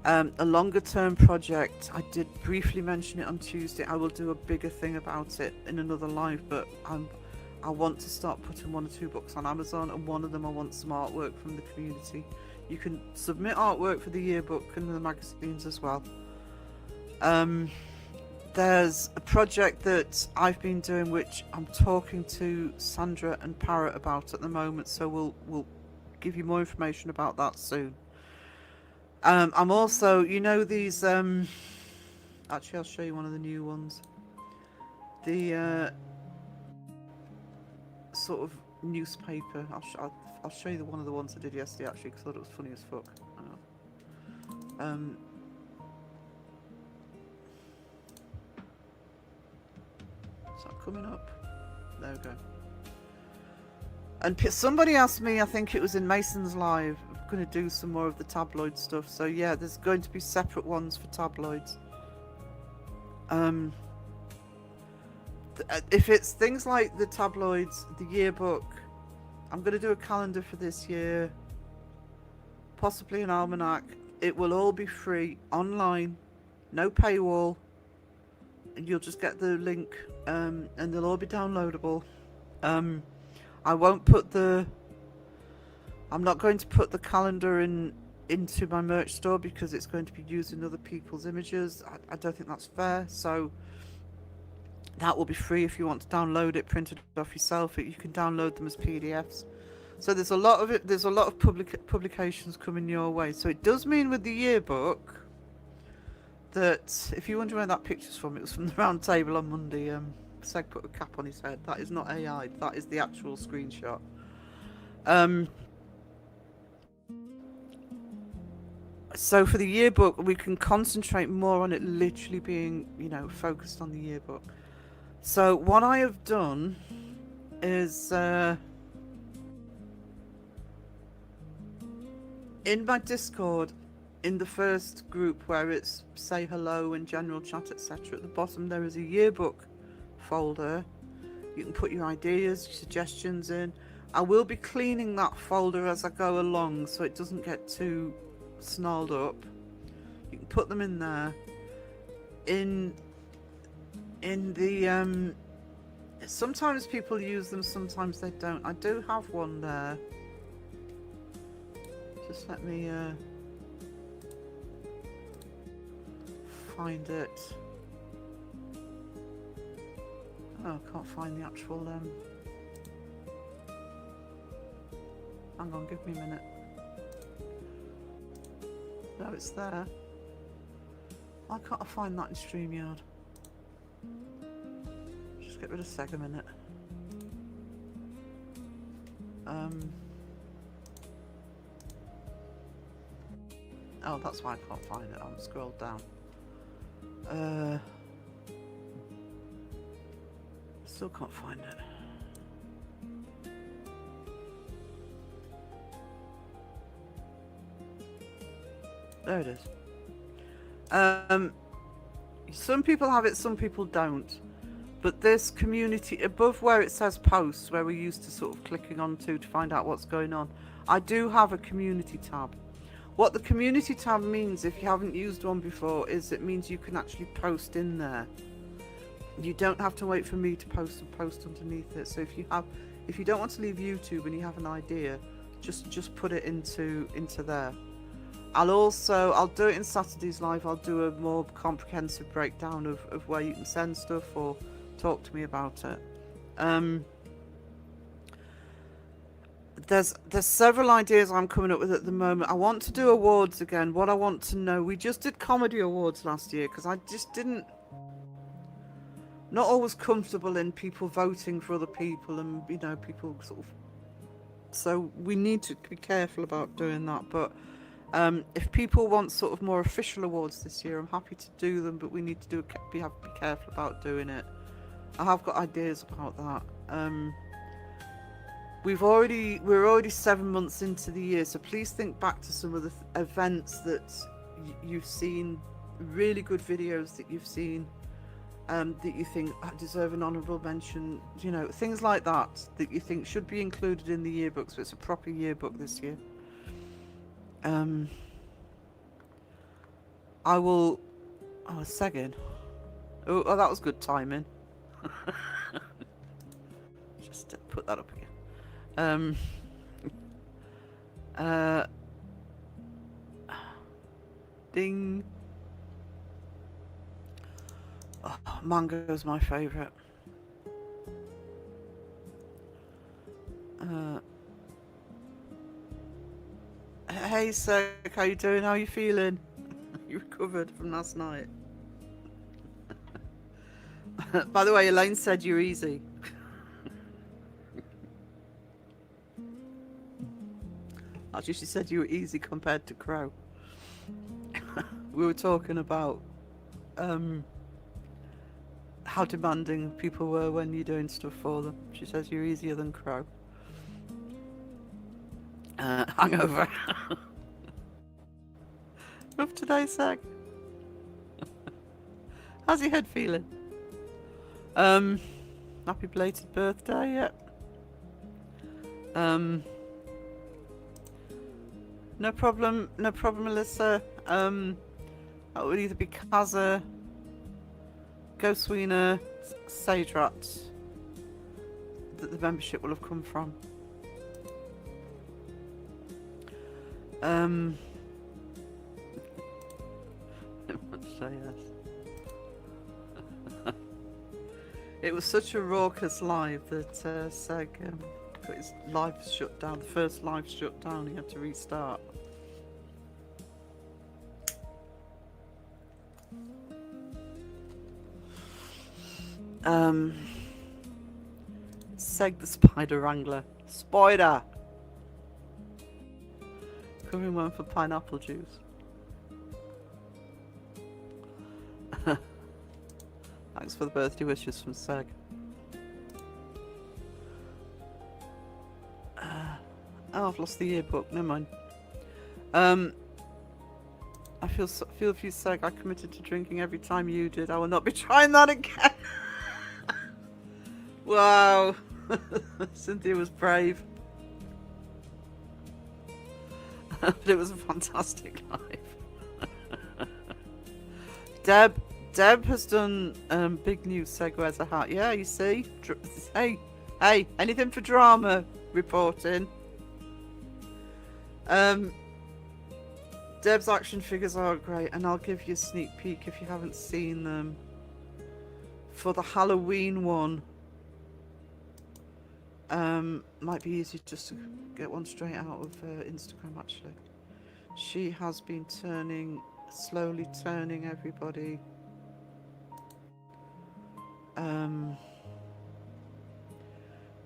A longer term project, I did briefly mention it on Tuesday. I will do a bigger thing about it in another live, but I want to start putting 1 or 2 books on Amazon, and one of them I want some artwork from the community. You can submit artwork for the yearbook and the magazines as well. There's a project that I've been doing, which I'm talking to Sandra and Parrot about at the moment, so we'll give you more information about that soon. I'm also, you know, these actually I'll show you one of the new ones. The sort of newspaper. I'll show you one of the ones I did yesterday, actually, because I thought it was funny as fuck. Is that coming up? There we go. And somebody asked me, I think it was in Mason's Live, I'm going to do some more of the tabloid stuff. So yeah, there's going to be separate ones for tabloids. If it's things like the tabloids, the yearbook, I'm going to do a calendar for this year, possibly an almanac. It will all be free online, no paywall, and you'll just get the link, and they'll all be downloadable. I won't put I'm not going to put the calendar into my merch store, because it's going to be using other people's images. I don't think that's fair. So that will be free if you want to download it, print it off yourself. You can download them as PDFs. So there's a lot of it. There's a lot of publications coming your way. So it does mean with the yearbook that, if you wonder where that picture's from, it was from the round table on Monday. Seg put a cap on his head. That is not AI. That is the actual screenshot. So for the yearbook, we can concentrate more on it literally being, you know, focused on the yearbook. So what I have done is in my Discord, in the first group where it's say hello and general chat, etc., at the bottom there is a yearbook folder. You can put your ideas, your suggestions in. I will be cleaning that folder as I go along, so it doesn't get too snarled up. You can put them in there. In the sometimes people use them, sometimes they don't. I do have one there. Just let me find it. Oh, I can't find the actual hang on, give me a minute. No, it's there. Why can't I find that in StreamYard? Just get rid of Seg a minute. Oh, that's why I can't find it. I'll scroll down. Still can't find it. There it is. Some people have it, some people don't. But this community, above where it says posts, where we're used to sort of clicking onto to find out what's going on, I do have a community tab. What the community tab means, if you haven't used one before, is it means you can actually post in there. You don't have to wait for me to post underneath it. So if you don't want to leave YouTube and you have an idea, just put it into there. I'll do it in Saturday's live. I'll do a more comprehensive breakdown of where you can send stuff or talk to me about it. There's several ideas I'm coming up with at the moment. I want to do awards again. What I want to know, we just did comedy awards last year because I just not always comfortable in people voting for other people, and you know, people sort of, so we need to be careful about doing that. But If people want sort of more official awards this year, I'm happy to do them, but we need to have to be careful about doing it. I have got ideas about that. We're already 7 months into the year, so please think back to some of the events that you've seen, really good videos that you've seen, that you think deserve an honourable mention, you know, things like that you think should be included in the yearbook, so it's a proper yearbook this year. I will... Oh, a second. Oh, that was good timing. Just put that up again. Ding. Oh, mango's my favourite. Hey, Sir, how you doing? How you feeling? You recovered from last night? By the way, Elaine said you're easy. Actually, she said you were easy compared to Crow. We were talking about how demanding people were when you're doing stuff for them. She says you're easier than Crow. Hangover. Rough today, Sag. How's your head feeling? Happy belated birthday, yeah. No problem, Melissa. That would either be Kaza, Ghostweener, Sage Rat that the membership will have come from. Say yes. It was such a raucous live that Seg got his live shut down. The first live shut down. He had to restart. Seg the Spider Wrangler. Spider! Covering one for pineapple juice. Thanks for the birthday wishes from Seg. Oh, I've lost the yearbook. Never mind. I feel for you, Seg. I committed to drinking every time you did. I will not be trying that again. Wow. Cynthia was brave. But it was a fantastic life. Deb has done big news. Seg wears a hat. Yeah, you see. Hey, anything for drama reporting. Deb's action figures are great, and I'll give you a sneak peek if you haven't seen them. For the Halloween one, might be easy just to get one straight out of Instagram. Actually, she has been slowly turning everybody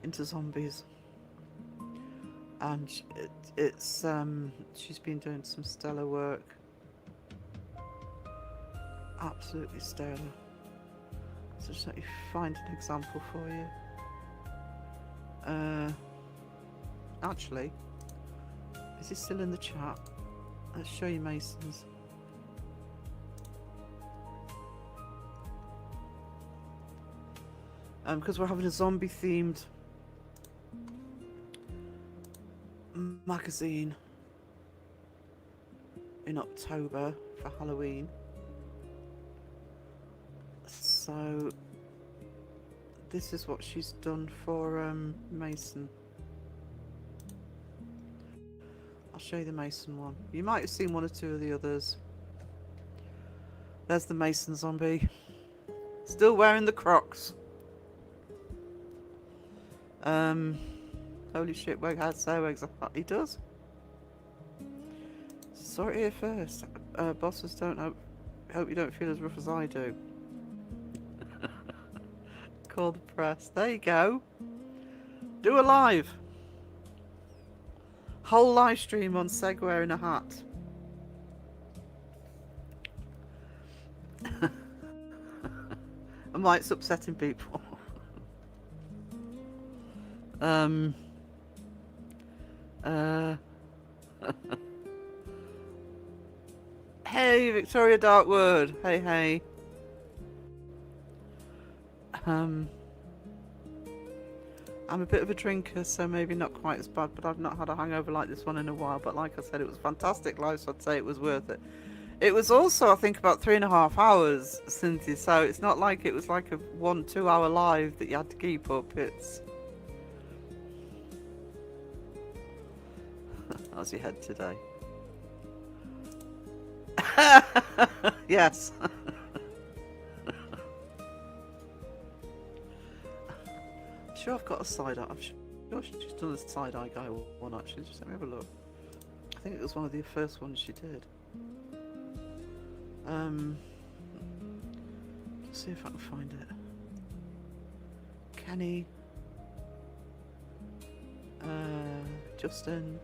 into zombies, and she's been doing some stellar work. Absolutely stellar. So just let me find an example for you. Actually, is this still in the chat? Let's show you Mason's. Because we're having a zombie themed magazine in October for Halloween. So this is what she's done for Mason. I'll show you the Mason one. You might have seen one or two of the others. There's the Mason zombie. Still wearing the Crocs. Holy shit, Weg has Wegs. He does. Saw it here first. Bosses don't hope you don't feel as rough as I do. Call the press. There you go. Do a live. Whole live stream on Seg wearing a hat. and why it's upsetting people. Hey, Victoria Darkwood. Hey, hey. I'm a bit of a drinker, so maybe not quite as bad, but I've not had a hangover like this one in a while. But like I said, it was fantastic live, so I'd say it was worth it. It was also, I think, about 3.5 hours, Cynthia, so it's not like it was like a 1-2 hour live that you had to keep up. It's... How's your head today? Yes. I'm sure I've got a side eye. I'm sure she's done a side eye guy one actually. Just let me have a look. I think it was one of the first ones she did. Let's see if I can find it. Kenny. Justin.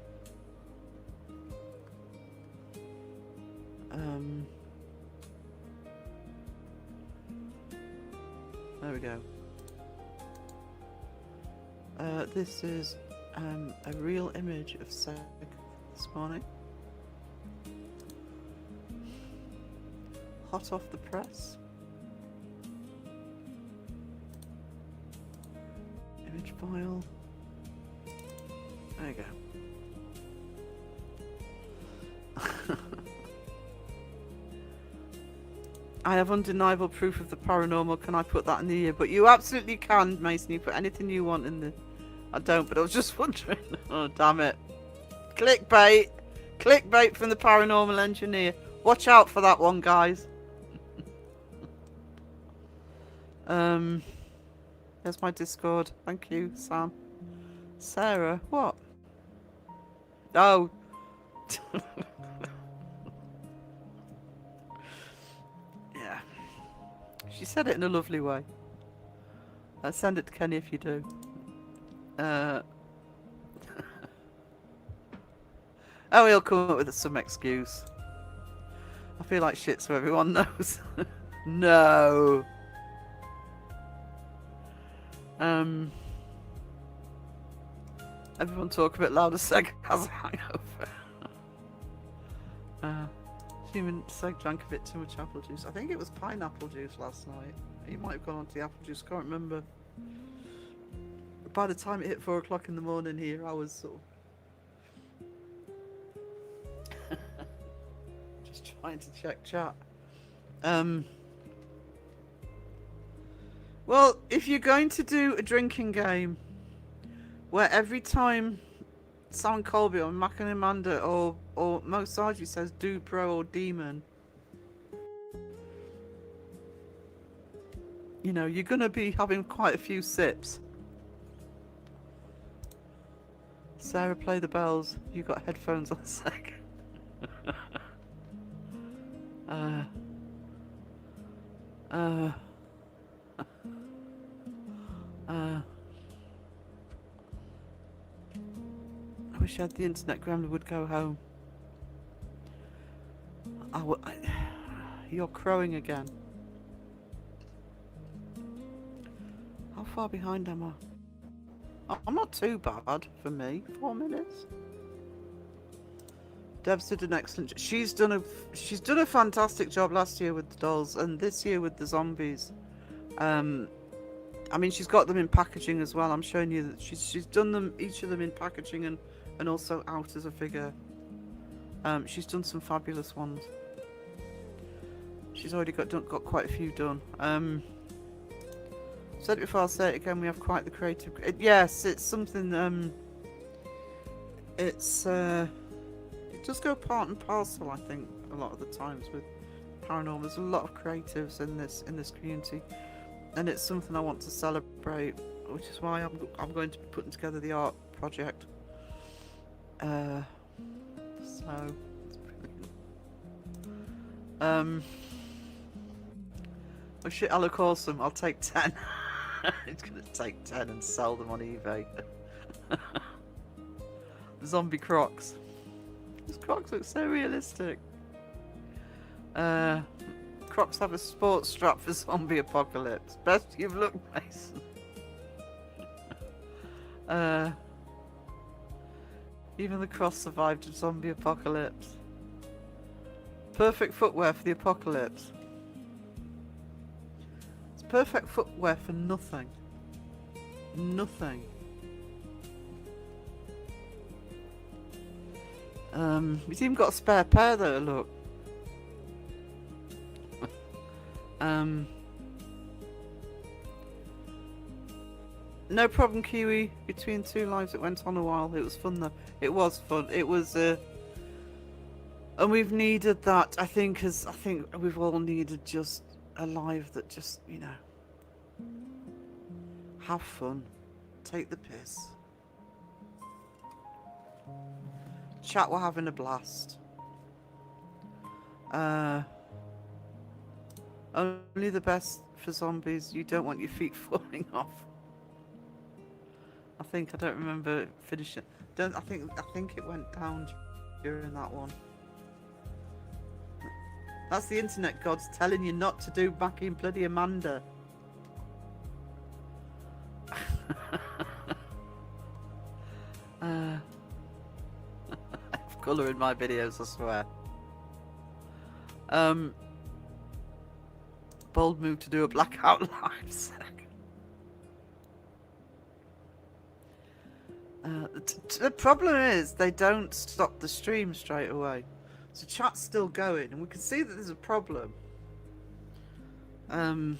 There we go. This is a real image of Seg this morning. Hot off the press. Image file. There you go. I have undeniable proof of the paranormal. Can I put that in the year? But you absolutely can, Mason. You put anything you want in the... I don't, but I was just wondering. Oh, damn it. Clickbait. Clickbait from the paranormal engineer. Watch out for that one, guys. There's my Discord. Thank you, Sam. Sarah, what? Oh. Yeah. She said it in a lovely way. Send it to Kenny if you do. Oh, he'll come up with some excuse. I feel like shit so everyone knows. No. Everyone talk a bit louder. Seg has a hangover. Human Seg drank a bit too much apple juice. I think it was pineapple juice last night. He might have gone on to the apple juice. Can't remember. By the time it hit 4 o'clock in the morning here, I was sort of just trying to check chat. Well, if you're going to do a drinking game where every time Sam Colby or Mac and Amanda or Mo Sargi says dude, bro or demon, you know, you're going to be having quite a few sips. Sarah, play the bells. You got headphones on a sec. I wish I had the internet. Grandma would go home. You're crowing again. How far behind am I? I'm not too bad for me. 4 minutes. Deb's did an excellent job. She's done a fantastic job last year with the dolls and this year with the zombies. I mean, she's got them in packaging as well. I'm showing you that she's done them, each of them in packaging and also out as a figure. She's done some fabulous ones. She's already got quite a few done. Said it before, I'll say it again. We have quite the creative. Yes, it's something. It does go part and parcel. I think a lot of the times with paranormal, there's a lot of creatives in this community, and it's something I want to celebrate, which is why I'm going to be putting together the art project. So it's brilliant. Oh shit, I look awesome. I'll take 10. It's gonna take 10 and sell them on eBay. Zombie Crocs. These Crocs look so realistic. Crocs have a sports strap for zombie apocalypse. Best you've looked, Mason. Even the Cross survived a zombie apocalypse. Perfect footwear for the apocalypse. It's perfect footwear for nothing. Nothing. He's even got a spare pair though, look. No problem, Kiwi. Between two lives it went on a while. It was fun though. It was fun. It was and we've needed that, I think, as I think we've all needed just a live that just, you know, have fun. Take the piss. Chat, we're having a blast. Only the best for zombies. You don't want your feet falling off. I don't remember finishing. I think it went down during that one. That's the internet gods telling you not to do Mackie and bloody Amanda. Colour in my videos, I swear. Bold move to do a blackout live. The problem is they don't stop the stream straight away, so chat's still going, and we can see that there's a problem. But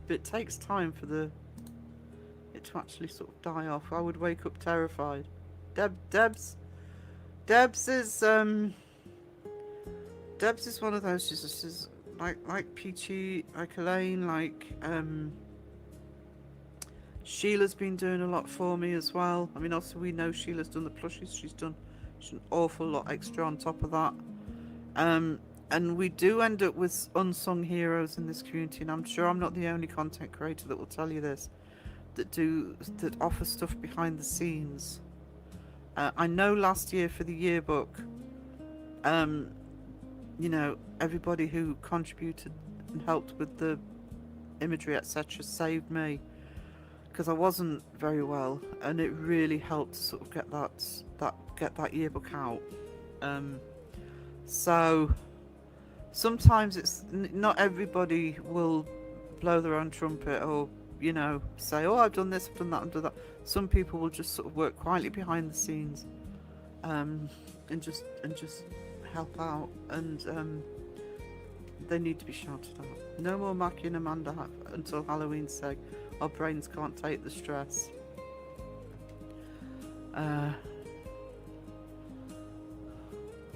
it takes time for it to actually sort of die off. I would wake up terrified. Debs is one of those. She's like Peachy, like Elaine, like Sheila's been doing a lot for me as well. I mean, also we know Sheila's done the plushies. She's an awful lot extra on top of that. And we do end up with unsung heroes in this community, and I'm sure I'm not the only content creator that will tell you this, that offer stuff behind the scenes. I know last year for the yearbook, you know, everybody who contributed and helped with the imagery, etc., saved me, because I wasn't very well, and it really helped to sort of get that yearbook out. So sometimes it's not everybody will blow their own trumpet or, you know, say, oh, I've done this, I've done that, I've done that. Some people will just sort of work quietly behind the scenes, and just help out, and they need to be shouted out. No more Mackie and Amanda until Halloween's sake. Our brains can't take the stress.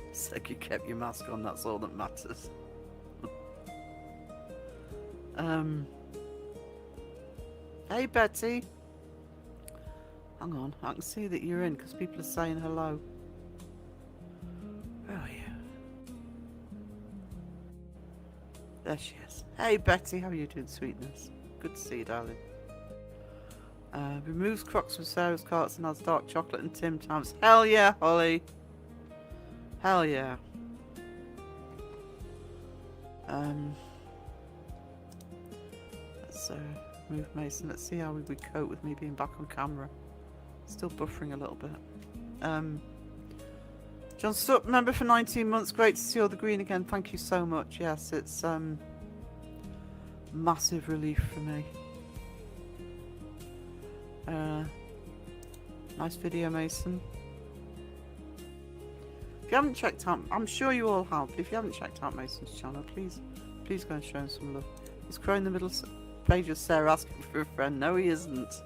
It's like you kept your mask on, that's all that matters. Hey Betty. Hang on, I can see that you're in because people are saying hello. Where are you? There she is. Hey Betty, how are you doing, sweetness? Good to see you, darling. Removes Crocs from Sarah's carts and has dark chocolate and Tim Tams. Hell yeah, Holly. Hell yeah. Let's move Mason. Let's see how we would cope with me being back on camera. Still buffering a little bit. John Stupp, member for 19 months. Great to see all the green again. Thank you so much. Yes, it's massive relief for me. Nice video, Mason. If you haven't checked out, I'm sure you all have, but if you haven't checked out Mason's channel, please go and show him some love. He's crowing in the middle page of Sarah asking for a friend. No, he isn't.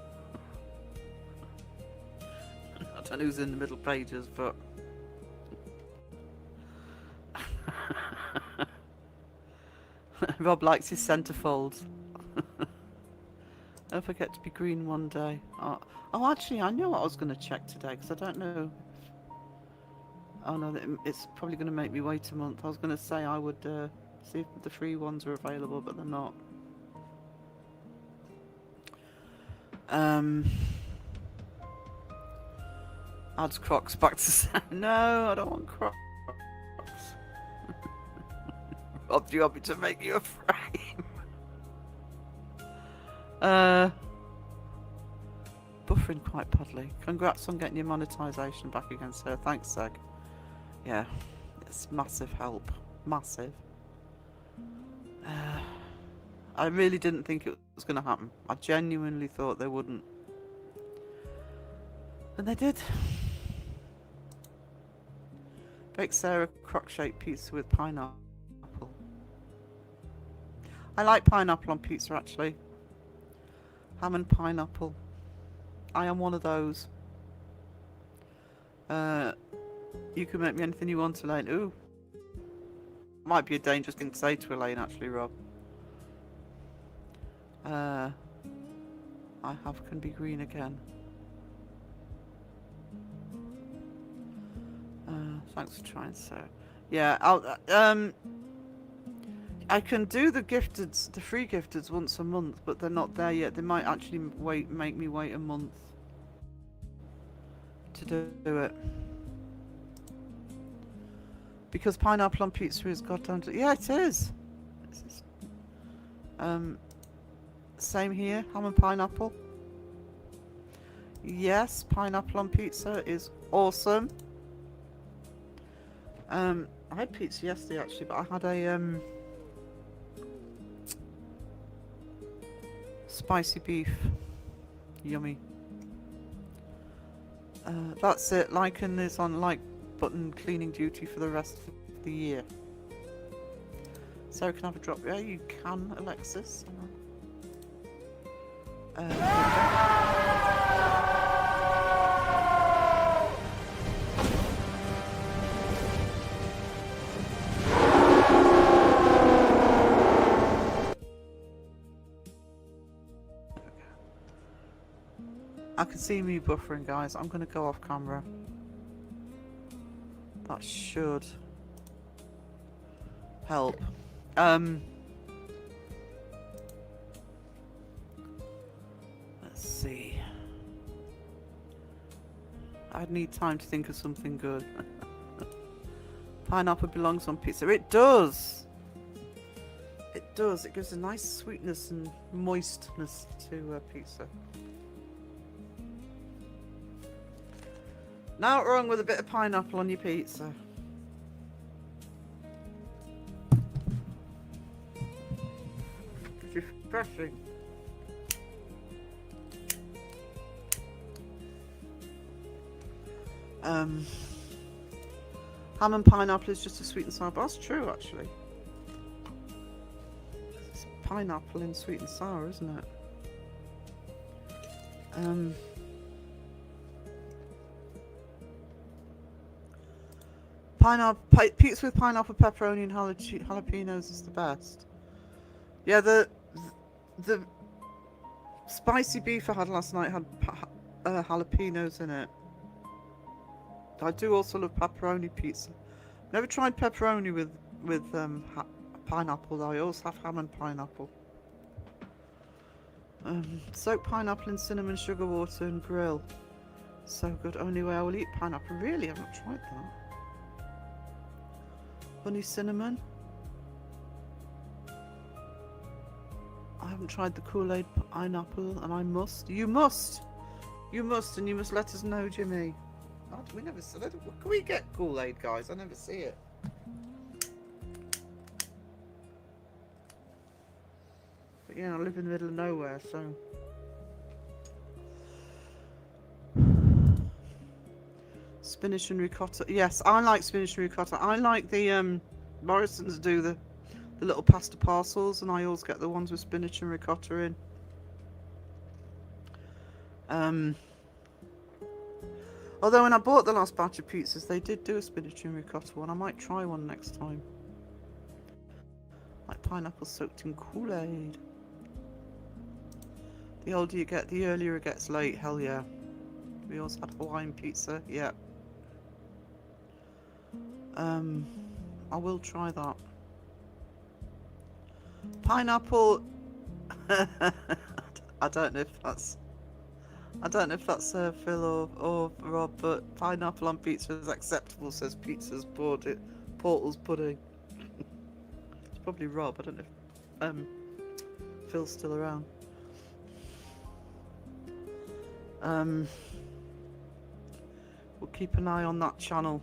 I don't know who's in the middle pages, but Rob likes his centerfolds. Don't forget to be green one day. Oh, actually, I know what I was going to check today, because I don't know. Oh no, it's probably going to make me wait a month. I was going to say I would see if the free ones are available, but they're not. Adds Crocs back to no, I don't want Crocs. Rob, do you want me to make you a frame? Buffering quite badly. Congrats on getting your monetization back again, sir. Thanks, Seg. Yeah, it's massive help. Massive. I really didn't think it was going to happen. I genuinely thought they wouldn't. And they did. Bake Sarah crock-shaped pizza with pineapple. I like pineapple on pizza, actually. Ham and pineapple. I am one of those. You can make me anything you want, Elaine. Ooh. Might be a dangerous thing to say to Elaine, actually, Rob. I have can be green again. Thanks for trying, sir. Yeah, I'll I can do the gifteds, the free gifteds once a month, but they're not there yet. They might actually make me wait a month to do it. Because pineapple on pizza is goddamn... Yeah, it is. Same here, ham and pineapple. Yes, pineapple on pizza is awesome. I had pizza yesterday actually, but I had a spicy beef. Yummy. That's it. Lycan is on like button cleaning duty for the rest of the year. Sarah can have a drop. Yeah, you can, Alexis. I can see me buffering, guys. I'm going to go off camera. That should help. Let's see. I'd need time to think of something good. Pineapple belongs on pizza. It does! It does. It gives a nice sweetness and moistness to pizza. Not wrong with a bit of pineapple on your pizza. It's refreshing. Ham and pineapple is just a sweet and sour. But that's true, actually. It's pineapple in sweet and sour, isn't it? Pizza with pineapple, pepperoni, and jalapenos is the best. Yeah, the spicy beef I had last night had jalapenos in it. I do also love pepperoni pizza. Never tried pepperoni with pineapple though. I also have ham and pineapple. Soak pineapple in cinnamon, sugar water, and grill. So good. Only way I will eat pineapple. Really, I've not tried that. Honey cinnamon. I haven't tried the Kool-Aid pineapple, and I must. You must. You must, and you must let us know, Jimmy. Oh, we never said it. Can we get Kool-Aid, guys? I never see it. But yeah, I live in the middle of nowhere, so. Spinach and ricotta. Yes, I like spinach and ricotta. I like the Morrisons do the little pasta parcels, and I always get the ones with spinach and ricotta in. Although when I bought the last batch of pizzas, they did do a spinach and ricotta one. I might try one next time. Like pineapple soaked in Kool-Aid. The older you get, the earlier it gets late. Hell yeah. We also had Hawaiian pizza. Yeah. I will try that. Pineapple. I don't know if that's Phil or Rob, but pineapple on pizza is acceptable, says Pizza's Portals Pudding. It's probably Rob. I don't know if Phil's still around. We'll keep an eye on that channel.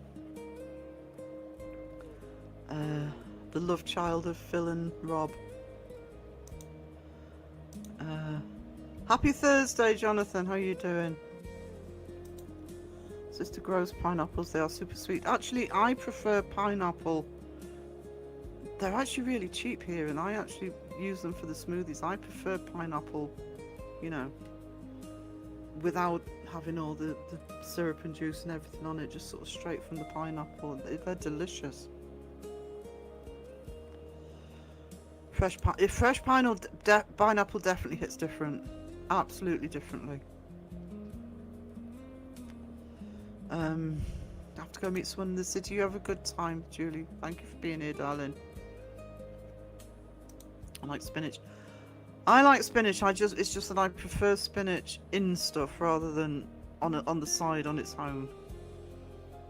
The love child of Phil and Rob. Happy Thursday, Jonathan. How are you doing? Sister grows pineapples. They are super sweet. Actually, I prefer pineapple. They're actually really cheap here, and I actually use them for the smoothies. I prefer pineapple, you know, without having all the syrup and juice and everything on it, just sort of straight from the pineapple. They're delicious. Fresh pineapple definitely hits different, absolutely differently. I have to go meet someone in the city. You have a good time, Julie. Thank you for being here, darling. I like spinach. I like spinach. It's just that I prefer spinach in stuff rather than on the side on its own.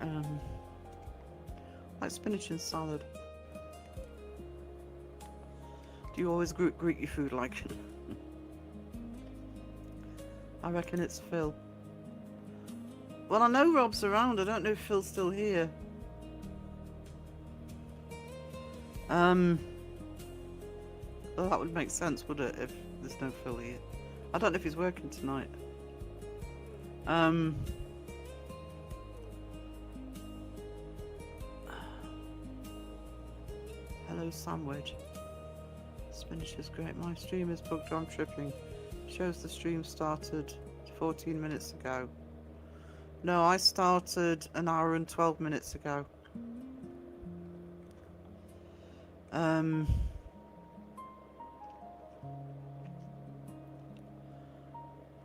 I like spinach in salad. Do you always greet your food like? I reckon it's Phil. Well, I know Rob's around. I don't know if Phil's still here. Well, that would make sense, would it, if there's no Phil here? I don't know if he's working tonight. Hello, Sandwich. Spinach is great. My stream is booked. I'm tripping. Shows the stream started 14 minutes ago. No, I started an hour and 12 minutes ago.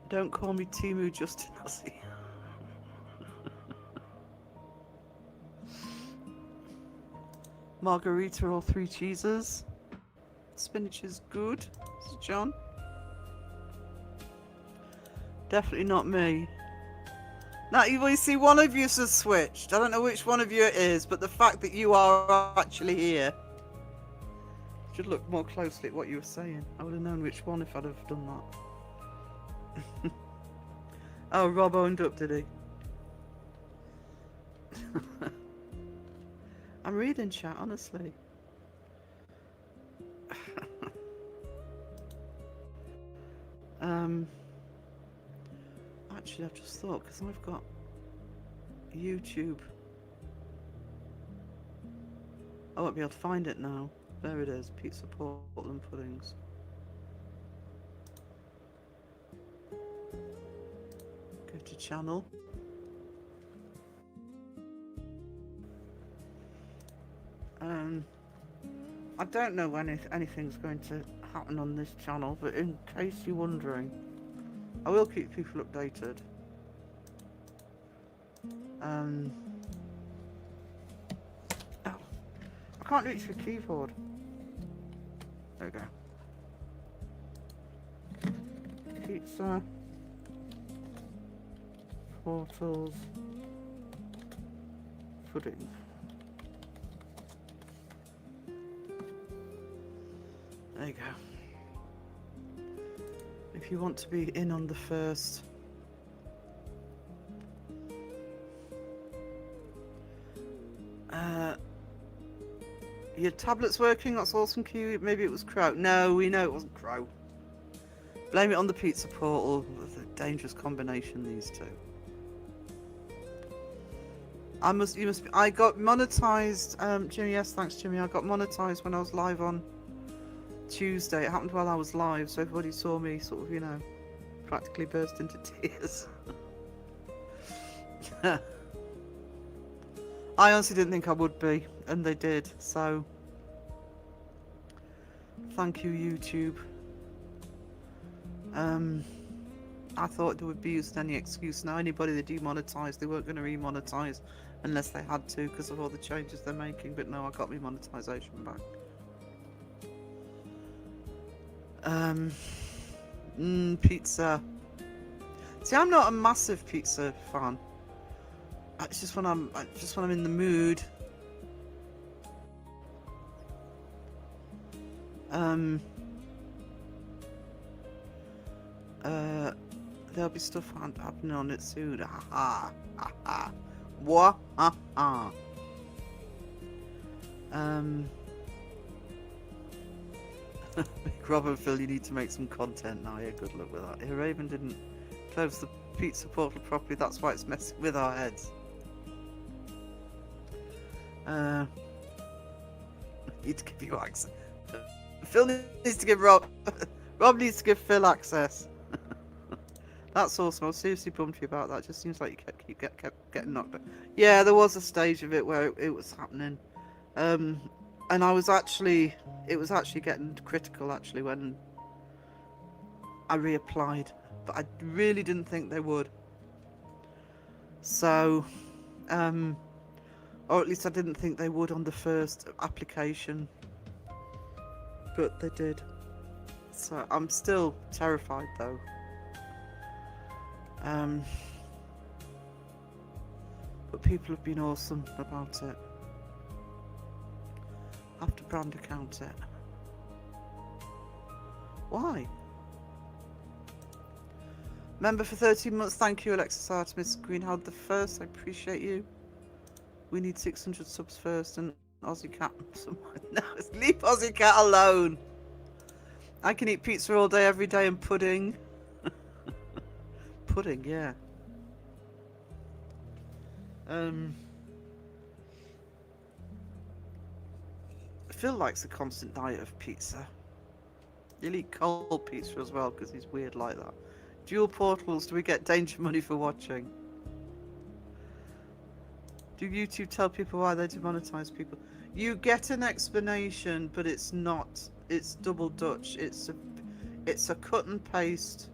Don't call me Timu Justin Ozzy. Margarita or 3 cheeses. Spinach is good. This is John. Definitely not me. Now, you see, one of you has switched. I don't know which one of you it is, but the fact that you are actually here. Should look more closely at what you were saying. I would have known which one if I'd have done that. Oh, Rob owned up, did he? I'm reading chat, honestly. Actually, I've just thought, because I've got YouTube. I won't be able to find it now. There it is, pizza Portland puddings. Go to channel. I don't know when anything's going to happen on this channel, but in case you're wondering, I will keep people updated. Oh, I can't reach the keyboard. There we go. Pizza. Portals. Pudding. There you go. If you want to be in on the first. Your tablet's working, that's awesome, Kiwi. Maybe it was Crow. No, we know it wasn't Crow. Blame it on the pizza portal. It's a dangerous combination, these two. I got monetized, Jimmy, yes, thanks Jimmy. I got monetized when I was live on Tuesday. It happened while I was live, so everybody saw me sort of, you know, practically burst into tears. I honestly didn't think I would be, and they did, so thank you, YouTube. I thought they would be using any excuse. Now anybody they demonetise, they weren't going to remonetise unless they had to because of all the changes they're making, but no, I got my monetisation back. Pizza. See, I'm not a massive pizza fan. It's just when I'm in the mood. There'll be stuff happening on it soon. Ha ha ha ha. What? Ha ha. Big Rob and Phil, you need to make some content now. Yeah, good luck with that. Yeah, Raven didn't close the pizza portal properly. That's why it's messing with our heads. Need to give you access. Phil needs to give Rob. Rob needs to give Phil access. That's awesome. I was seriously bummed for you about that. It just seems like you kept getting knocked out. Yeah, there was a stage of it where it was happening. And I was actually, it was actually getting critical actually when I reapplied, but I really didn't think they would. So, or at least I didn't think they would on the first application, but they did. So I'm still terrified though. But people have been awesome about it. I have to brand account it. Why? Member for 13 months. Thank you, Alexis Artemis Greenhound the first. I appreciate you. We need 600 subs first and Aussie Cat. No, leave Aussie Cat alone. I can eat pizza all day, every day, and pudding. Pudding, yeah. Phil likes a constant diet of pizza. He'll eat cold pizza as well because he's weird like that. Dual portals, do we get danger money for watching? Do YouTube tell people why they demonetize people? You get an explanation, but it's not. It's double Dutch. It's a cut and paste.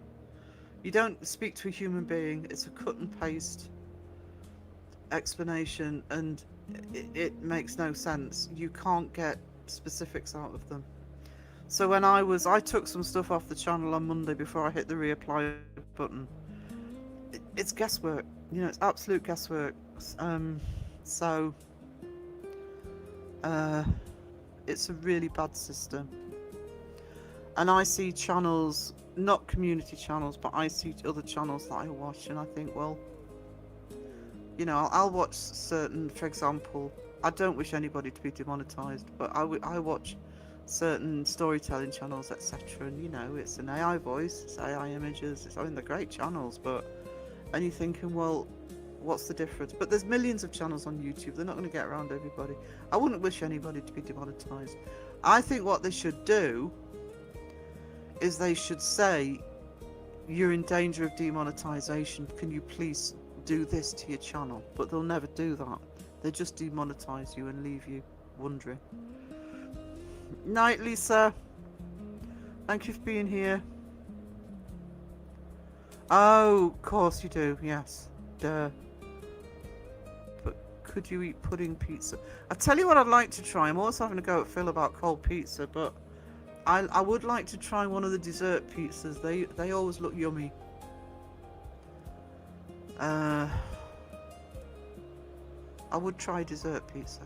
You don't speak to a human being. It's a cut and paste explanation, and it makes no sense. You can't get specifics out of them. So when I took some stuff off the channel on Monday before I hit the reapply button. It's guesswork. You know, it's absolute guesswork. So it's a really bad system. And I see channels, not community channels, but I see other channels that I watch, and I think, well, you know, I'll watch certain, for example, I don't wish anybody to be demonetized, but I watch certain storytelling channels, etc. And you know, it's an AI voice, it's AI images, I mean, they're great channels, and you're thinking, well, what's the difference? But there's millions of channels on YouTube. They're not going to get around everybody. I wouldn't wish anybody to be demonetized. I think what they should do is they should say, you're in danger of demonetization, can you please do this to your channel? But they'll never do that. They just demonetize you and leave you wondering. Night, Lisa. Thank you for being here. Oh, of course you do, yes. Duh. But could you eat pudding pizza? I tell you what I'd like to try. I'm always having a go at Phil about cold pizza, but I would like to try one of the dessert pizzas. They always look yummy. I would try dessert pizza.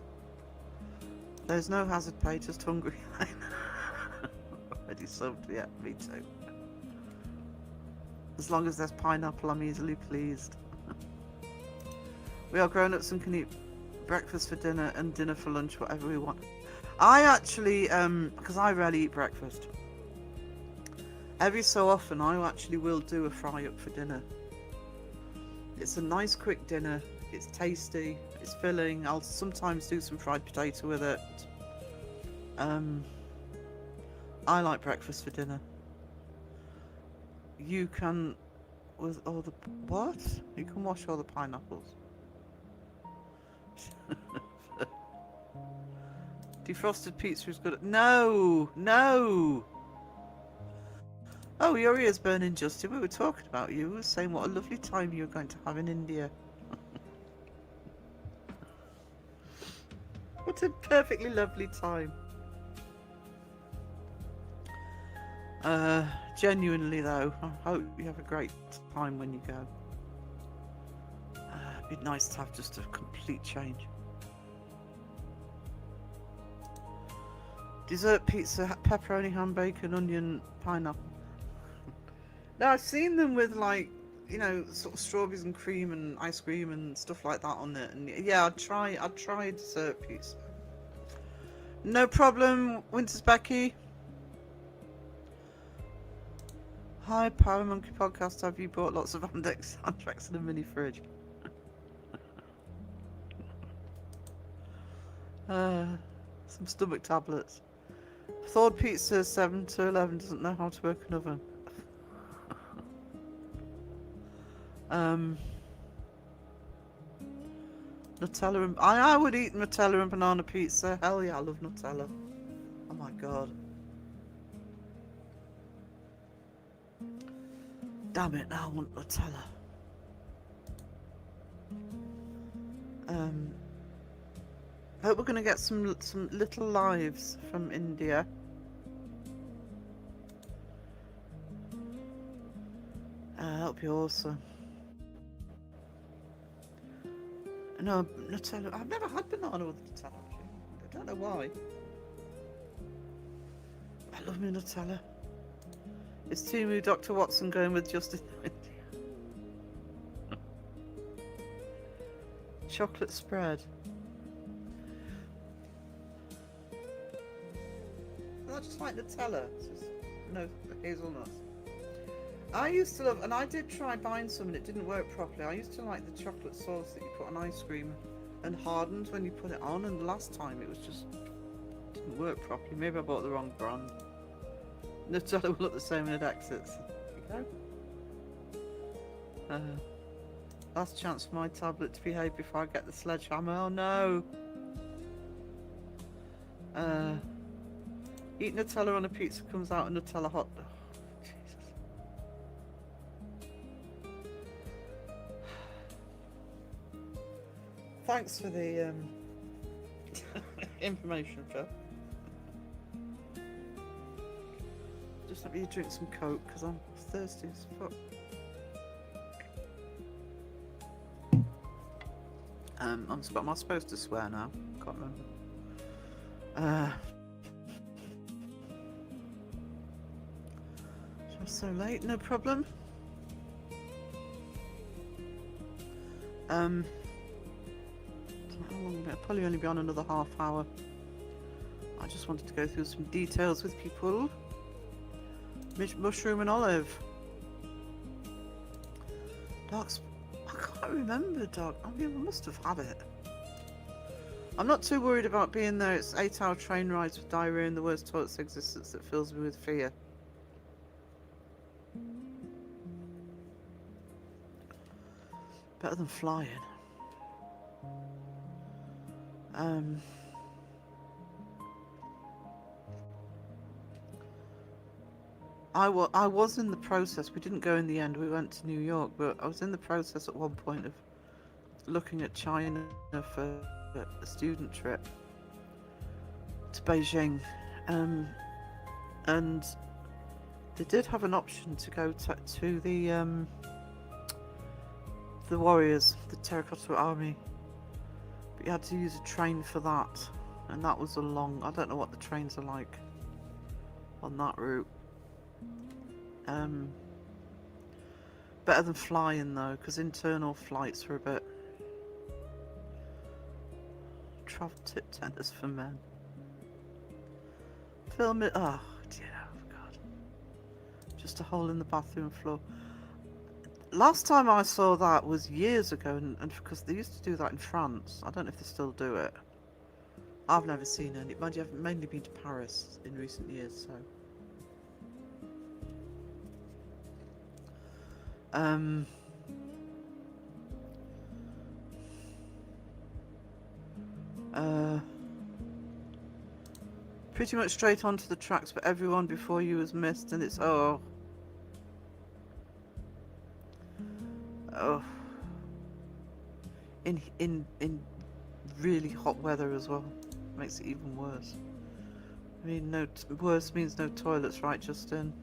There's no hazard pay, just hungry. Already subbed, yeah, me too. As long as there's pineapple, I'm easily pleased. We are grown-ups and can eat breakfast for dinner and dinner for lunch, whatever we want. I actually, because I rarely eat breakfast, every so often I actually will do a fry-up for dinner. It's a nice quick dinner, it's tasty, it's filling. I'll sometimes do some fried potato with it. I like breakfast for dinner. You can, with all the, what? You can wash all the pineapples. Defrosted pizza is good. No, no. Oh, your ear's burning, Justin. We were talking about you. We were saying what a lovely time you were going to have in India. What a perfectly lovely time. Genuinely though, I hope you have a great time when you go. It'd be nice to have just a complete change. Dessert pizza, pepperoni, ham, bacon, onion, pineapple. Now I've seen them with like, you know, sort of strawberries and cream and ice cream and stuff like that on it. And yeah, I'd try dessert pizza. No problem, Winters Becky. Hi, Power Monkey Podcast. Have you bought lots of Andex soundtracks in a mini fridge? Some stomach tablets. Thawed pizza 7 to 11 doesn't know how to work an oven. Nutella and I would eat Nutella and banana pizza. Hell yeah, I love Nutella. Oh my god. Damn it, now I want Nutella. Hope we're gonna get some little lives from India. That'll be awesome. No, Nutella. I've never had banana with Nutella. I don't know why. I love me Nutella. It's Timu, Dr. Watson going with Justice. Chocolate spread. I just like Nutella. It's just, no hazelnuts. I used to love, and I did try buying some and it didn't work properly. I used to like the chocolate sauce that you put on ice cream and hardens when you put it on, and the last time it was just didn't work properly. Maybe I bought the wrong brand. Nutella will look the same when it exits. There you go. Last chance for my tablet to behave before I get the sledgehammer. Oh no! Eat Nutella on a pizza comes out a Nutella hot dog. Thanks for the information, Phil. Just let me drink some Coke because I'm thirsty as fuck. Am I supposed to swear now? Can't remember. Just so late, no problem. How long? I'll probably only be on another half hour. I just wanted to go through some details with people. Mushroom and olive. Dark's. I can't remember, Dark. I mean, I must have had it. I'm not too worried about being there. It's 8-hour train rides with diarrhea and the worst toilet's existence that fills me with fear. Better than flying. I was in the process. We didn't go in the end. We went to New York, but I was in the process at one point of looking at China for a student trip to Beijing, and they did have an option to go to the warriors, the Terracotta Army, but you had to use a train for that, and that was a long. I don't know what the trains are like on that route. Better than flying though, because internal flights are a bit. Travel tip tennis for men. Film it. Oh dear, God. Just a hole in the bathroom floor. Last time I saw that was years ago, and because they used to do that in France. I don't know if they still do it. I've never seen any. Mind you, I've mainly been to Paris in recent years, so. Pretty much straight onto the tracks, but everyone before you was missed, and it's oh in really hot weather as well, makes it even worse. I mean, worse means no toilets, right, Justin?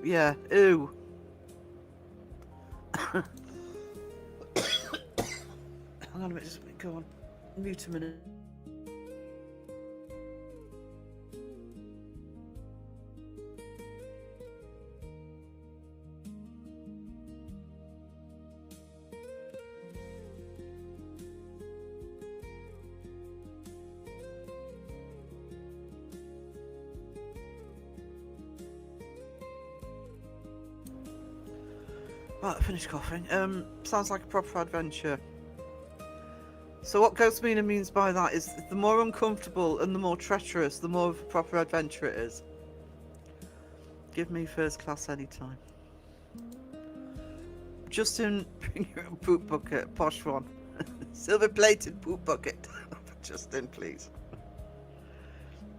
Yeah, ew. Hang on a minute, just go on. Mute a minute. Right, finish coughing. Sounds like a proper adventure. So what Ghostmina means by that is the more uncomfortable and the more treacherous, the more of a proper adventure it is. Give me first class anytime. Justin, bring your own poop bucket, posh one. Silver plated poop bucket. Justin, please.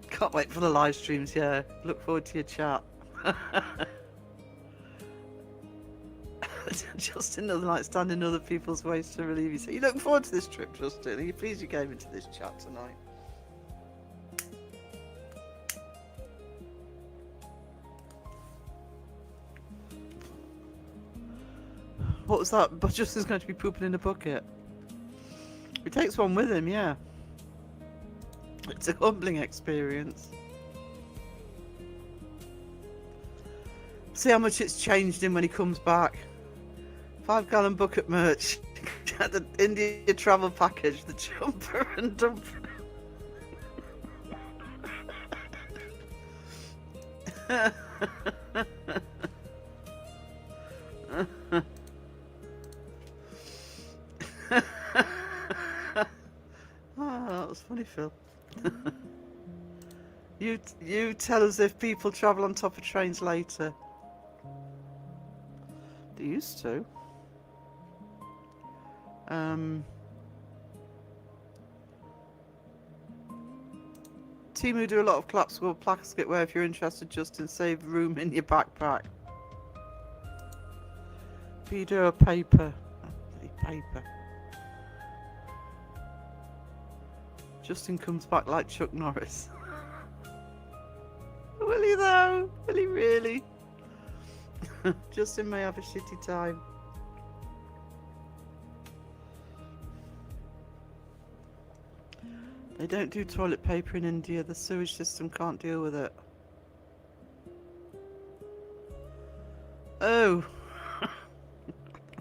Can't wait for the live streams, yeah. Look forward to your chat. Justin doesn't like standing in other people's ways to relieve you. So you look forward to this trip, Justin. Are you pleased you came into this chat tonight? What was that? But Justin's going to be pooping in a bucket. He takes one with him, yeah. It's a humbling experience. See how much it's changed him when he comes back. 5-gallon bucket merch. The India travel package, the jumper and dumper. Oh, that was funny, Phil. You tell us if people travel on top of trains later. They used to. Timu do a lot of collapsible plastic where if you're interested, Justin, save room in your backpack. Video paper. Bloody paper. Justin comes back like Chuck Norris. Will he though? Will he really? Justin may have a shitty time. They don't do toilet paper in India. The sewage system can't deal with it. Oh.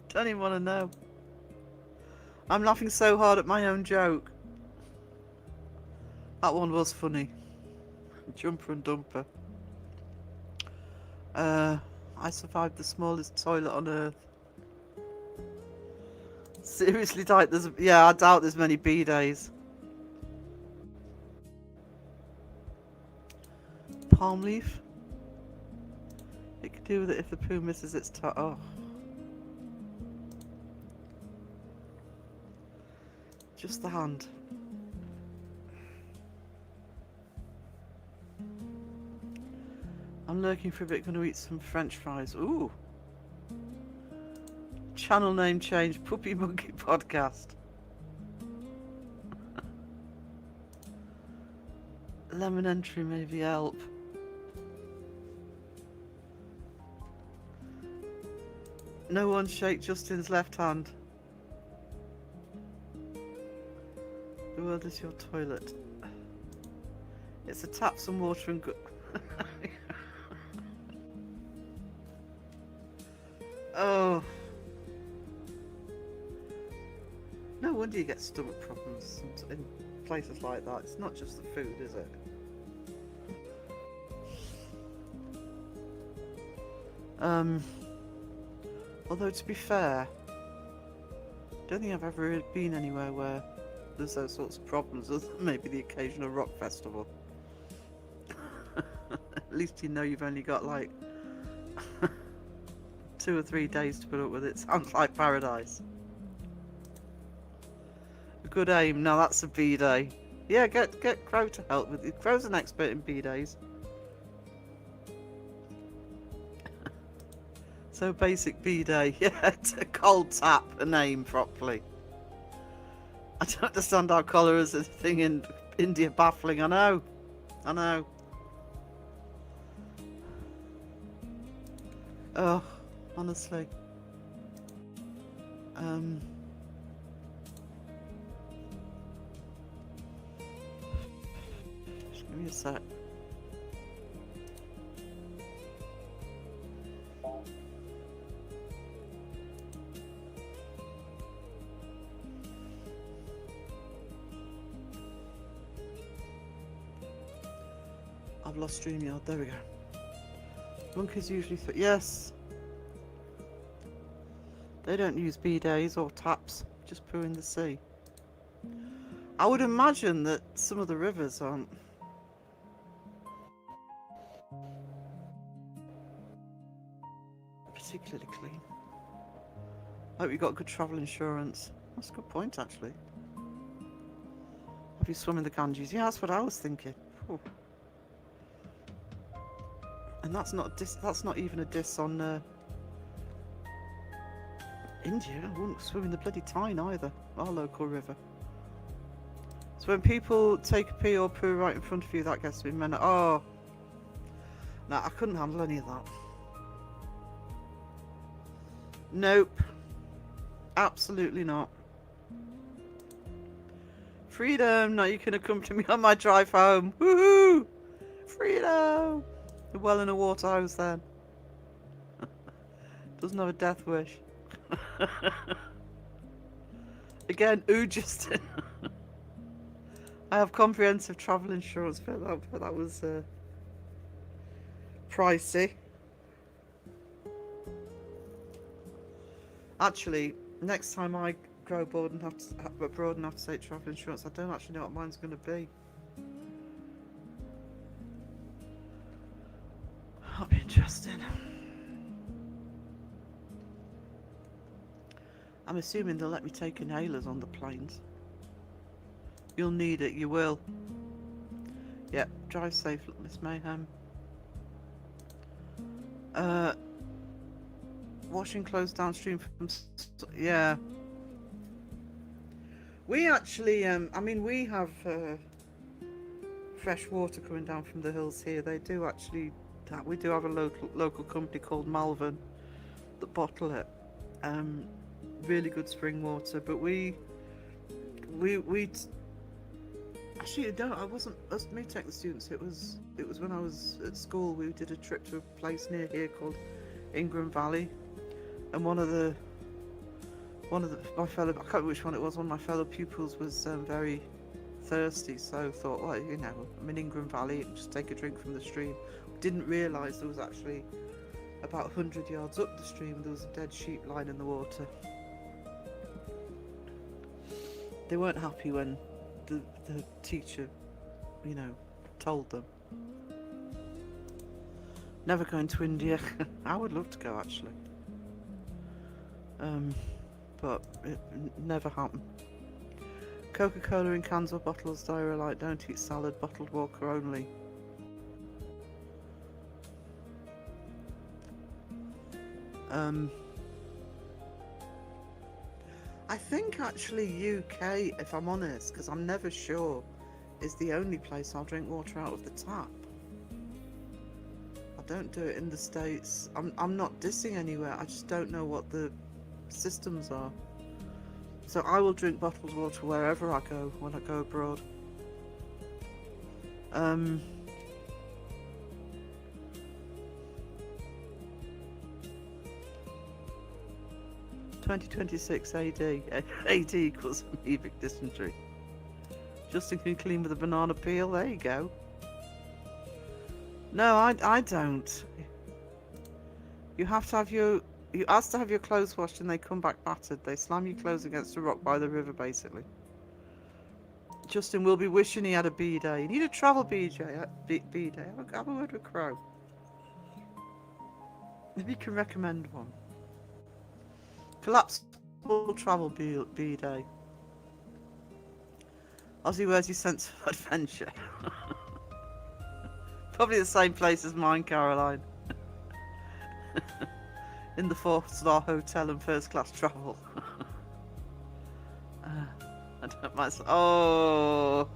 Don't even want to know. I'm laughing so hard at my own joke. That one was funny. Jumper and dumper. I survived the smallest toilet on earth. Seriously, like, yeah, I doubt there's many B-days. Palm leaf. It could do with it if the poo misses its oh. Just the hand. I'm lurking for a bit, gonna eat some French fries. Ooh. Channel name change, Puppy Monkey Podcast. Lemon entry maybe help. No one shake Justin's left hand. The world is your toilet. It's a tap, some water and good. Oh. No wonder you get stomach problems in places like that. It's not just the food, is it? Although to be fair, I don't think I've ever been anywhere where there's those sorts of problems, other than maybe the occasional rock festival. At least you know you've only got like 2 or 3 days to put up with it. Sounds like paradise. A good aim. Now that's a B-day. Yeah, get Crow to help with it. Crow's an expert in B-days. So basic B-day. Yeah, to cold tap a name properly. I don't understand how cholera is a thing in India. Baffling. I know. Oh, honestly. me a sec. I've lost StreamYard. There we go. Monkeys usually... yes! They don't use bidets or taps. Just poo in the sea. I would imagine that some of the rivers aren't particularly clean. Hope you got good travel insurance. That's a good point, actually. Have you swum in the Ganges? Yeah, that's what I was thinking. Whew. And that's not that's not even a diss on India. I wouldn't swim in the bloody Tyne either, our local river. So when people take a pee or poo right in front of you, that gets me mental. Oh, no, I couldn't handle any of that. Nope, absolutely not. Freedom! Now you can accompany me on my drive home. Woohoo! Freedom! Well in a water house then. Doesn't have a death wish. Again, ooh, Justin. I have comprehensive travel insurance for that, but that was pricey. Actually, next time I go abroad and have to take travel insurance, I don't actually know what mine's going to be. That'll be interesting. I'm assuming they'll let me take inhalers on the planes. You'll need it, you will. Yep, drive safe, Miss Mayhem. Washing clothes downstream from... yeah. We actually, I mean, we have fresh water coming down from the hills here. They do actually... we do have a local company called Malvern that bottle it. Really good spring water, but we actually don't. I wasn't us me taking the students. It was when I was at school. We did a trip to a place near here called Ingram Valley, and one of my fellow, I can't remember which one it was. One of my fellow pupils was very thirsty, so thought, well, you know, I'm in Ingram Valley, just take a drink from the stream. Didn't realise there was actually about 100 yards up the stream there was a dead sheep lying in the water. They weren't happy when the teacher, you know, told them. Never going to India. I would love to go actually. But it never happened. Coca-Cola in cans or bottles, diarrhea light, don't eat salad, bottled water only. I think actually UK, if I'm honest, because I'm never sure, is the only place I'll drink water out of the tap. I don't do it in the States. I'm not dissing anywhere, I just don't know what the systems are. So I will drink bottled water wherever I go when I go abroad. 2026 AD equals amoebic dysentery. Justin can clean with a banana peel. There you go. No, I don't. You have to have you ask to have your clothes washed and they come back battered. They slam your clothes against a rock by the river, basically. Justin will be wishing he had a bidet. You need a travel bidet. Have a word with Crow. Maybe you can recommend one. Collapsible travel bidet. Ozzy, where's your sense of adventure? Probably the same place as mine, Caroline. In the 4-star hotel and first class travel. I don't mind. Oh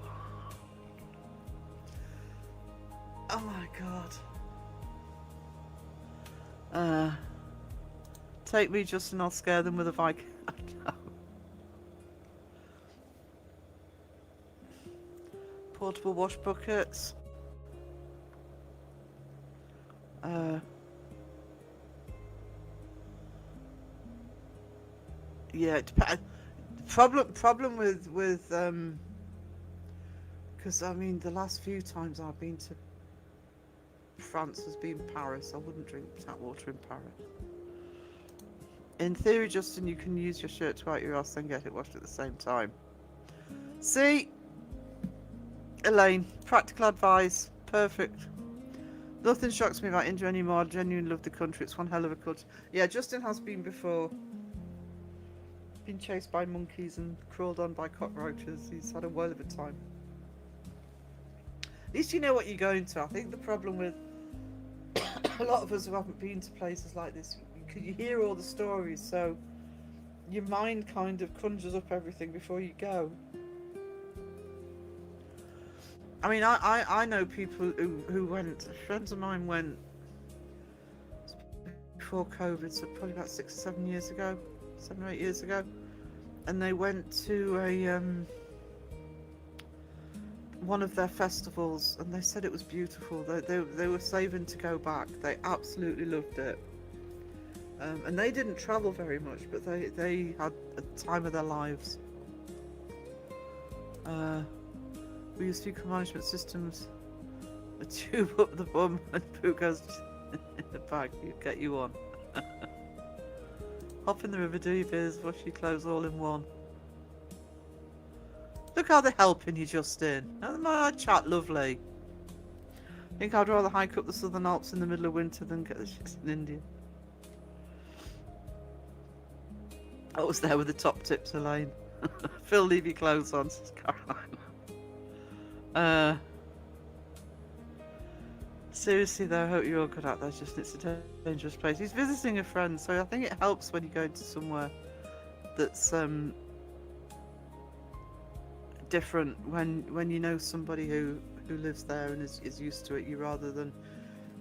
my god. Take me, Justin, I'll scare them with a Viking. Portable wash buckets. Yeah, it depends. Problem with because I mean the last few times I've been to France has been Paris. I wouldn't drink tap water in Paris. In theory, Justin, you can use your shirt to wipe your ass and get it washed at the same time. See, Elaine, practical advice, perfect. Nothing shocks me about India anymore. I genuinely love the country. It's one hell of a culture. Yeah, Justin has been before. Been chased by monkeys and crawled on by cockroaches. He's had a whale of a time. At least you know what you're going to. I think the problem with a lot of us who haven't been to places like this, you hear all the stories, so your mind kind of conjures up everything before you go. I mean, I know people who went, friends of mine went before COVID, so probably about 6 or 7 years ago, 7 or 8 years ago, and they went to a one of their festivals, and they said it was beautiful. They were saving to go back. They absolutely loved it. And they didn't travel very much, but they had a time of their lives. We use fecal management systems. A tube up the bum and poo goes in the bag. You get you on. Hop in the river, do your biz, wash your clothes all in one. Look how they're helping you, Justin. Isn't my chat lovely? I think I'd rather hike up the Southern Alps in the middle of winter than get the shits in India. I was there with the top tips, Elaine. Phil, leave your clothes on, says Caroline. Seriously though, I hope you're all good out there, Justin. It's a dangerous place. He's visiting a friend, so I think it helps when you go to somewhere that's different, when you know somebody who lives there and is used to it, you rather than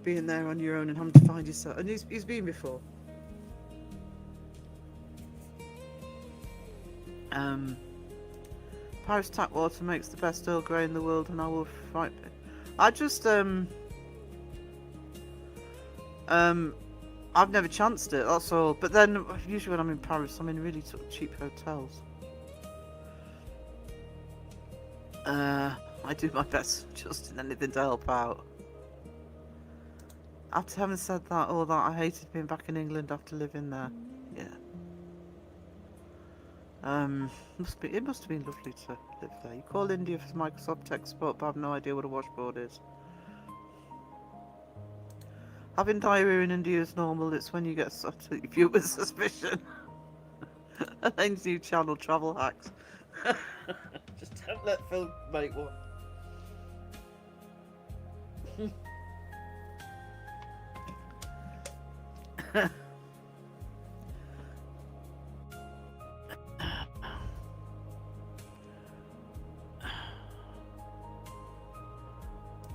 being there on your own and having to find yourself. And he's been before. Paris tap water makes the best Earl Grey in the world, and I will fight it. I just I've never chanced it, that's all. But then usually when I'm in Paris, I'm in really cheap hotels. I do my best, just in anything to help out. After having said that, all that, I hated being back in England after living there. Yeah. It must have been lovely to live there. You call India for Microsoft tech support, but I have no idea what a washboard is. Having diarrhea in India is normal. It's when you get subtly viewed with suspicion. Elaine's new channel, Travel Hacks. Just don't let Phil make one.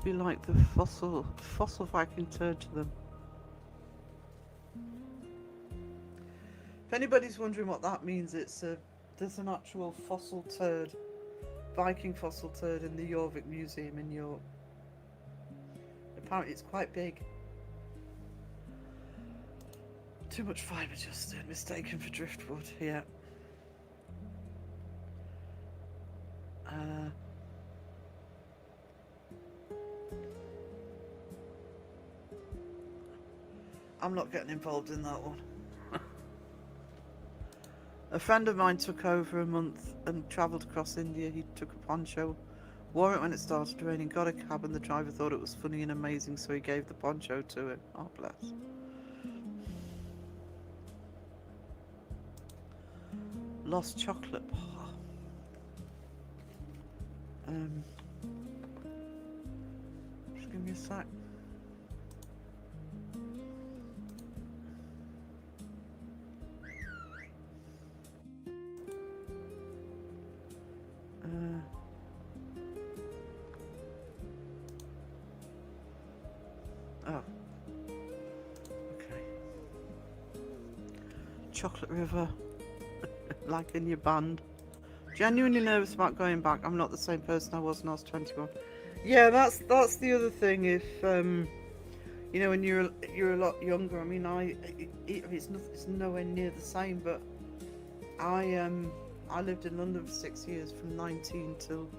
Be like the fossil Viking turd to them. If anybody's wondering what that means, there's an actual fossil turd, Viking fossil turd, in the Yearbook Museum in York. Apparently it's quite big. Too much fibre, just mistaken for driftwood. Yeah. I'm not getting involved in that one. A friend of mine took over a month and travelled across India. He took a poncho, wore it when it started raining, got a cab, and the driver thought it was funny and amazing, so he gave the poncho to him. Oh, bless. Lost chocolate. Just give me a sec. Oh. Okay. Chocolate River. Like in your band. Genuinely nervous about going back. I'm not the same person I was when I was 21. Yeah, that's the other thing. If you know, when you're a lot younger. I mean, it's nowhere near the same, but I lived in London for 6 years, from 19 till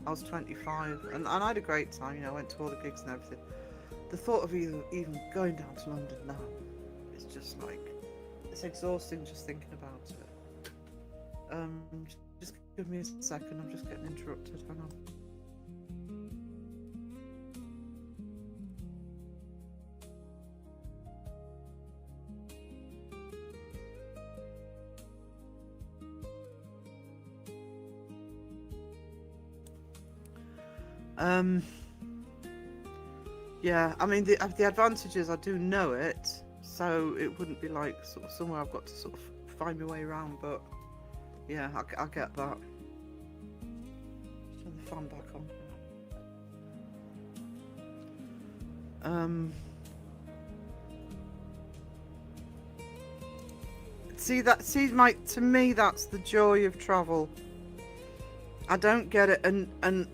I was 25, and I had a great time. You know, I went to all the gigs and everything. The thought of even going down to London now is just like, it's exhausting just thinking about it. Just give me a second. I'm just getting interrupted. Hang on. Yeah, I mean the advantages, I do know it, so it wouldn't be like sort of somewhere I've got to sort of find my way around. But yeah, I get that. Turn the fan back on. See, Mike. To me, that's the joy of travel. I don't get it, and I'm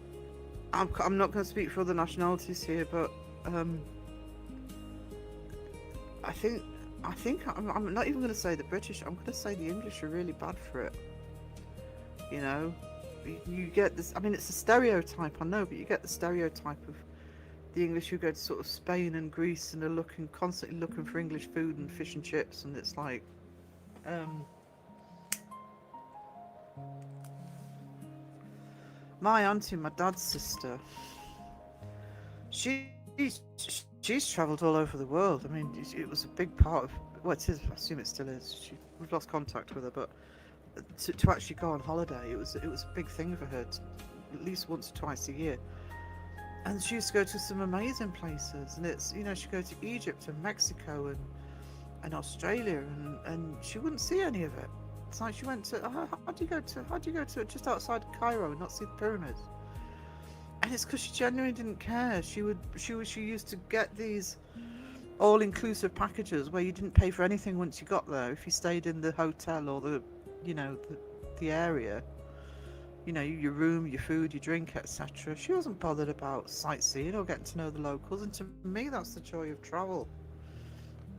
not going to speak for other nationalities here, but I think I'm not even going to say the British. I'm going to say the English are really bad for it. You know, you get this. I mean, it's a stereotype, I know, but you get the stereotype of the English who go to sort of Spain and Greece and are constantly looking for English food and fish and chips, and it's like, my auntie, my dad's sister, she's travelled all over the world. I mean, it was a big part of, well, it is, I assume it still is. We've lost contact with her, but to actually go on holiday, it was a big thing for her, at least once or twice a year. And she used to go to some amazing places, and it's, you know, she'd go to Egypt and Mexico and Australia, and she wouldn't see any of it. It's like she went to, how do you go to just outside Cairo and not see the pyramids? And it's because she genuinely didn't care. She used to get these all-inclusive packages where you didn't pay for anything once you got there. If you stayed in the hotel or the area, you know, your room, your food, your drink, etc. She wasn't bothered about sightseeing or getting to know the locals. And to me, that's the joy of travel,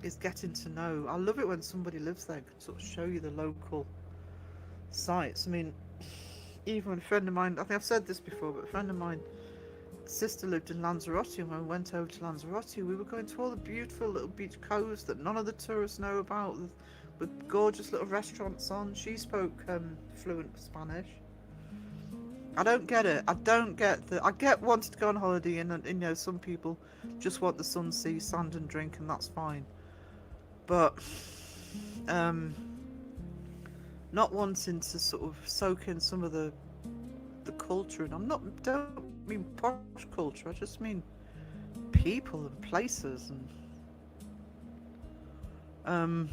is getting to know. I love it when somebody lives there and can sort of show you the local sites. I mean, even when a friend of mine, I think I've said this before, but a friend of mine, sister lived in Lanzarote, and when we went over to Lanzarote, we were going to all the beautiful little beach coves that none of the tourists know about, with gorgeous little restaurants on. She spoke fluent Spanish. I don't get it. I get wanting to go on holiday, and you know, some people just want the sun, sea, sand and drink, and that's fine. But not wanting to sort of soak in some of the culture, and don't mean posh culture, I just mean people and places, and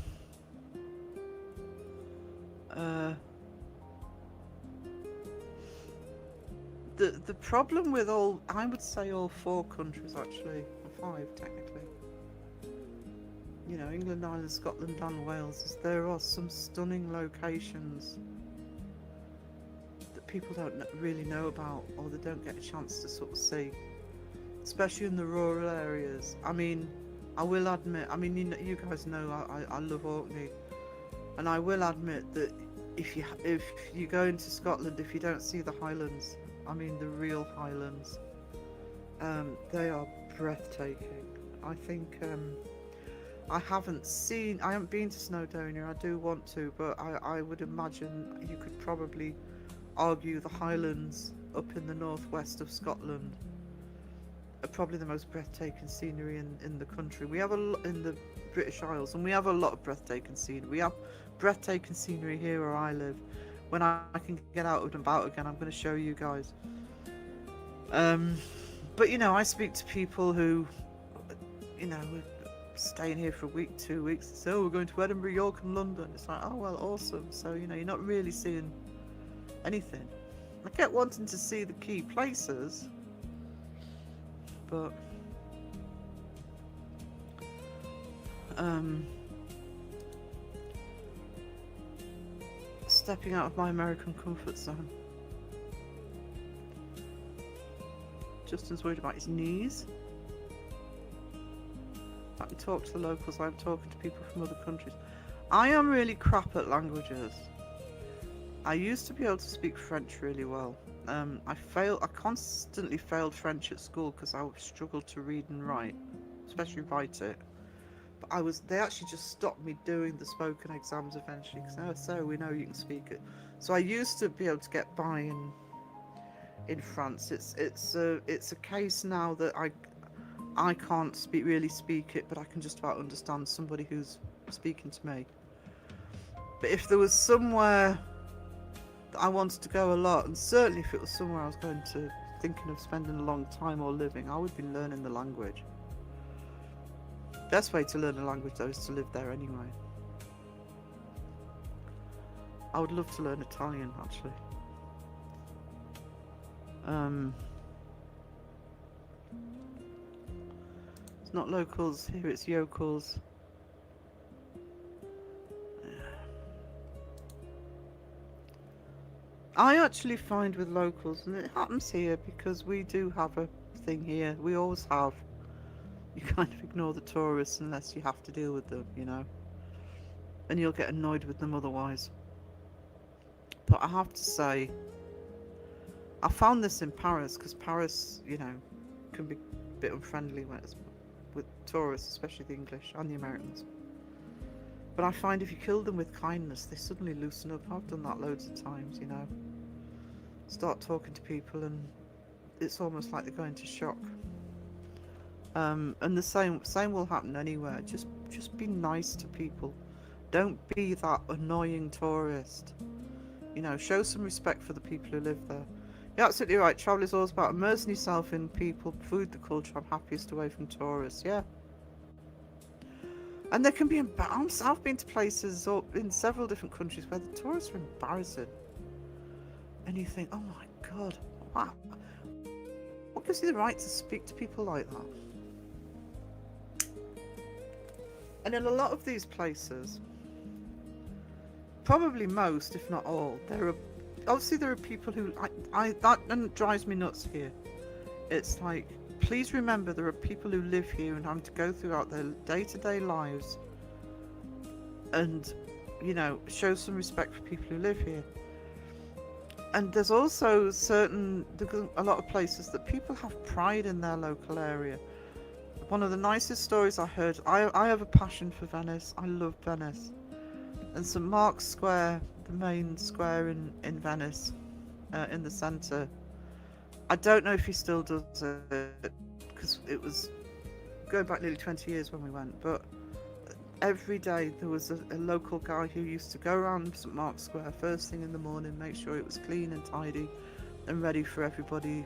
the problem with I would say all 4 countries, actually, 5 technically, you know, England, Ireland, Scotland and Wales, is there are some stunning locations that people don't really know about, or they don't get a chance to sort of see, especially in the rural areas. I mean, I will admit, I mean, you guys know I love Orkney, and I will admit that if you go into Scotland, if you don't see the Highlands, I mean the real Highlands, they are breathtaking. I think I haven't been to Snowdonia. I do want to, but I would imagine you could probably argue the Highlands up in the northwest of Scotland are probably the most breathtaking scenery in the country. We have a lot in the British Isles, and we have a lot of breathtaking scenery. We have breathtaking scenery here where I live. When I can get out and about again, I'm going to show you guys. But you know, I speak to people who, you know, staying here for a week, 2 weeks, so we're going to Edinburgh, York and London. It's like, oh well, awesome. So, you know, you're not really seeing anything. I get wanting to see the key places, but stepping out of my American comfort zone. Justin's worried about his knees. I can talk to the locals. I'm talking to people from other countries. I am really crap at languages. I used to be able to speak French really well. I constantly failed French at school because I struggled to read and write, especially write it. But they actually just stopped me doing the spoken exams eventually because so we know you can speak it. So I used to be able to get by in France. It's a case now that I can't really speak it, but I can just about understand somebody who's speaking to me. But if there was somewhere that I wanted to go a lot, and certainly if it was somewhere I was going to thinking of spending a long time or living, I would be learning the language. Best way to learn a language though is to live there anyway. I would love to learn Italian actually. It's not locals, here it's yokels. I actually find with locals, and it happens here because we do have a thing here, we always have. You kind of ignore the tourists unless you have to deal with them, you know. And you'll get annoyed with them otherwise. But I have to say, I found this in Paris, because Paris, you know, can be a bit unfriendly with tourists, especially the English and the Americans. But I find if you kill them with kindness, they suddenly loosen up. I've done that loads of times, you know. Start talking to people and it's almost like they're going into shock. And the same will happen anywhere. Just be nice to people. Don't be that annoying tourist. You know, show some respect for the people who live there. You're absolutely right. Travel is always about immersing yourself in people, food, the culture. I'm happiest away from tourists. Yeah. And there can be I've been to places in several different countries where the tourists are embarrassing. And you think, oh my God, wow. What gives you the right to speak to people like that? And in a lot of these places, probably most, if not all, there are people who that drives me nuts here. It's like, please remember there are people who live here and having to go throughout their day-to-day lives and, you know, show some respect for people who live here. And there's also a lot of places that people have pride in their local area. One of the nicest stories I heard, I have a passion for Venice. I love Venice. And St. Mark's Square, the main square in Venice, in the centre, I don't know if he still does it, because it was going back nearly 20 years when we went, but every day there was a local guy who used to go around St. Mark's Square first thing in the morning, make sure it was clean and tidy and ready for everybody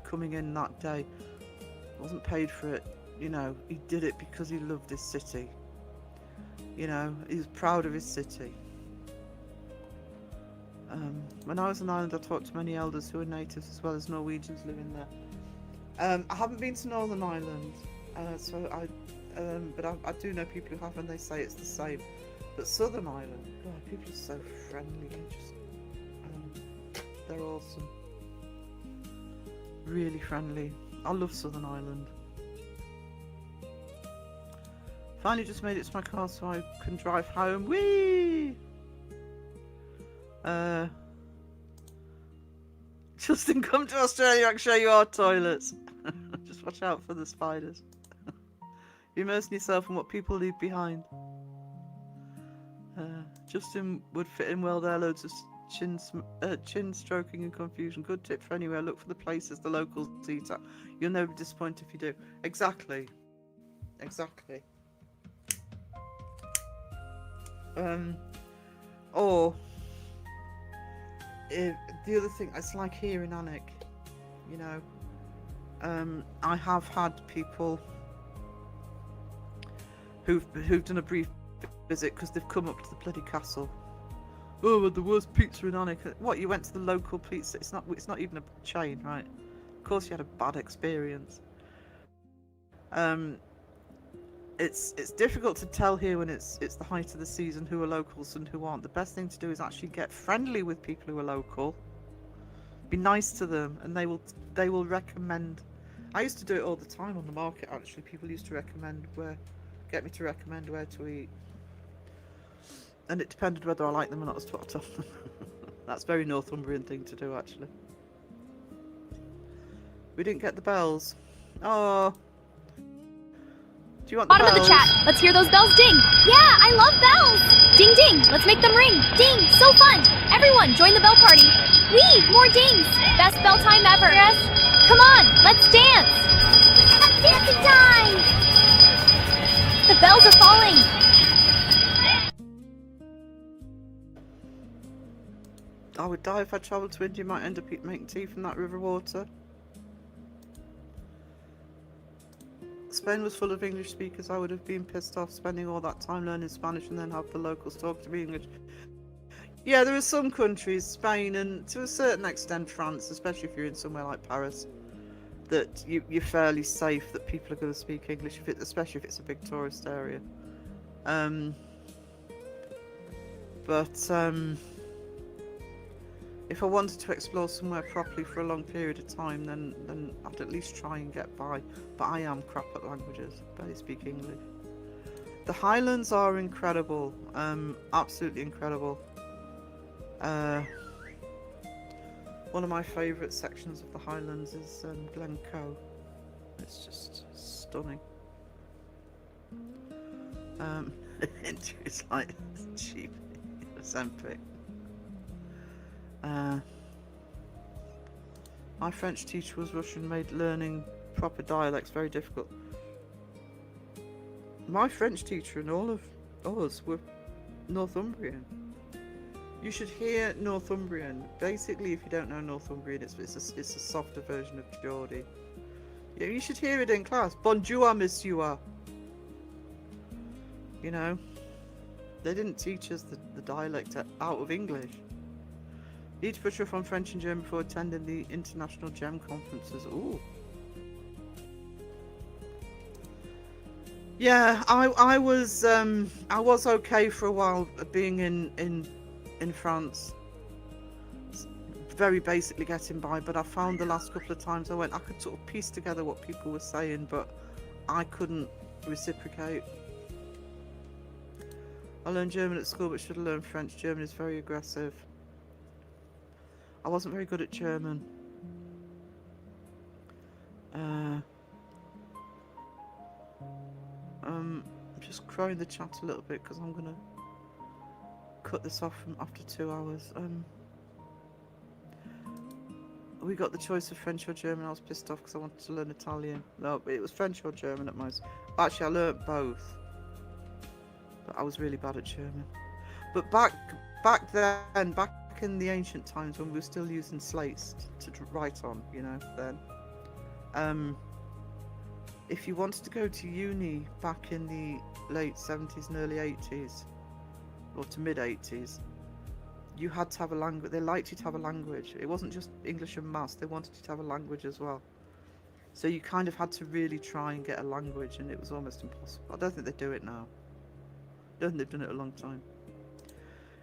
coming in that day. Wasn't paid for it, you know, he did it because he loved his city. You know, he was proud of his city. When I was in Ireland, I talked to many elders who are natives as well as Norwegians living there. I haven't been to Northern Ireland, but I do know people who have, and they say it's the same. But Southern Ireland, God, people are so friendly. They're awesome. Really friendly. I love Southern Ireland. Finally just made it to my car so I can drive home. Whee! Justin, come to Australia, I can show you our toilets. Just watch out for the spiders. Immersing yourself in what people leave behind. Justin would fit in well there, loads of chin stroking and confusion. Good tip for anywhere, look for the places the locals eat at. You'll never be disappointed if you do. Exactly. Exactly. Or the other thing, it's like here in Alnwick, you know, I have had people who've done a brief visit because they've come up to the bloody castle. Oh, well, the worst pizza in Alnwick. What, you went to the local pizza? It's not even a chain, right? Of course you had a bad experience. It's difficult to tell here when it's the height of the season who are locals and who aren't. The best thing to do is actually get friendly with people who are local. Be nice to them, and they will recommend. I used to do it all the time on the market. Actually, people used to get me to recommend where to eat, and it depended whether I liked them or not as to what I told them. That's a very Northumbrian thing to do, actually. We didn't get the bells. Oh. Do you want the Bottom of bells? the chat. Let's hear those bells ding. Yeah, I love bells. Ding ding. Let's make them ring. Ding, so fun. Everyone, join the bell party. Wee, more dings. Best bell time ever. Yes. Come on, let's dance. Dancing time. The bells are falling. I would die if I travelled to India. Might end up making tea from that river water. Spain was full of English speakers. I would have been pissed off spending all that time learning Spanish and then have the locals talk to me English. Yeah, there are some countries, Spain and to a certain extent France, especially if you're in somewhere like Paris, that you're fairly safe that people are going to speak English, especially if it's a big tourist area. If I wanted to explore somewhere properly for a long period of time, then I'd at least try and get by. But I am crap at languages. I barely speak English. The Highlands are incredible. Absolutely incredible. One of my favourite sections of the Highlands is Glencoe. It's just stunning. It's like cheap Ozempic. My French teacher was Russian, made learning proper dialects very difficult. My French teacher and all of us were Northumbrian. You should hear Northumbrian. Basically, if you don't know Northumbrian, it's a softer version of Geordie. Yeah, you should hear it in class. Bonjour, monsieur. You know, they didn't teach us the dialect out of English. Need to brush up on French and German before attending the international GEM conferences. Ooh. Yeah, I was okay for a while being in France. Very basically getting by, but I found the last couple of times I went, I could sort of piece together what people were saying, but I couldn't reciprocate. I learned German at school, but should have learned French. German is very aggressive. I wasn't very good at German. I'm just crowing the chat a little bit because I'm gonna cut this off from after 2 hours. We got the choice of French or German. I was pissed off because I wanted to learn Italian. No, it was French or German at most. Actually, I learnt both, but I was really bad at German. But back in the ancient times when we were still using slates to write on, you know, then if you wanted to go to uni back in the late 70s and early 80s, or to mid 80s, you had to have a language. They liked you to have a language. It wasn't just English and maths, they wanted you to have a language as well. So you kind of had to really try and get a language, and it was almost impossible. I don't think they do it now. I don't think they've done it a long time.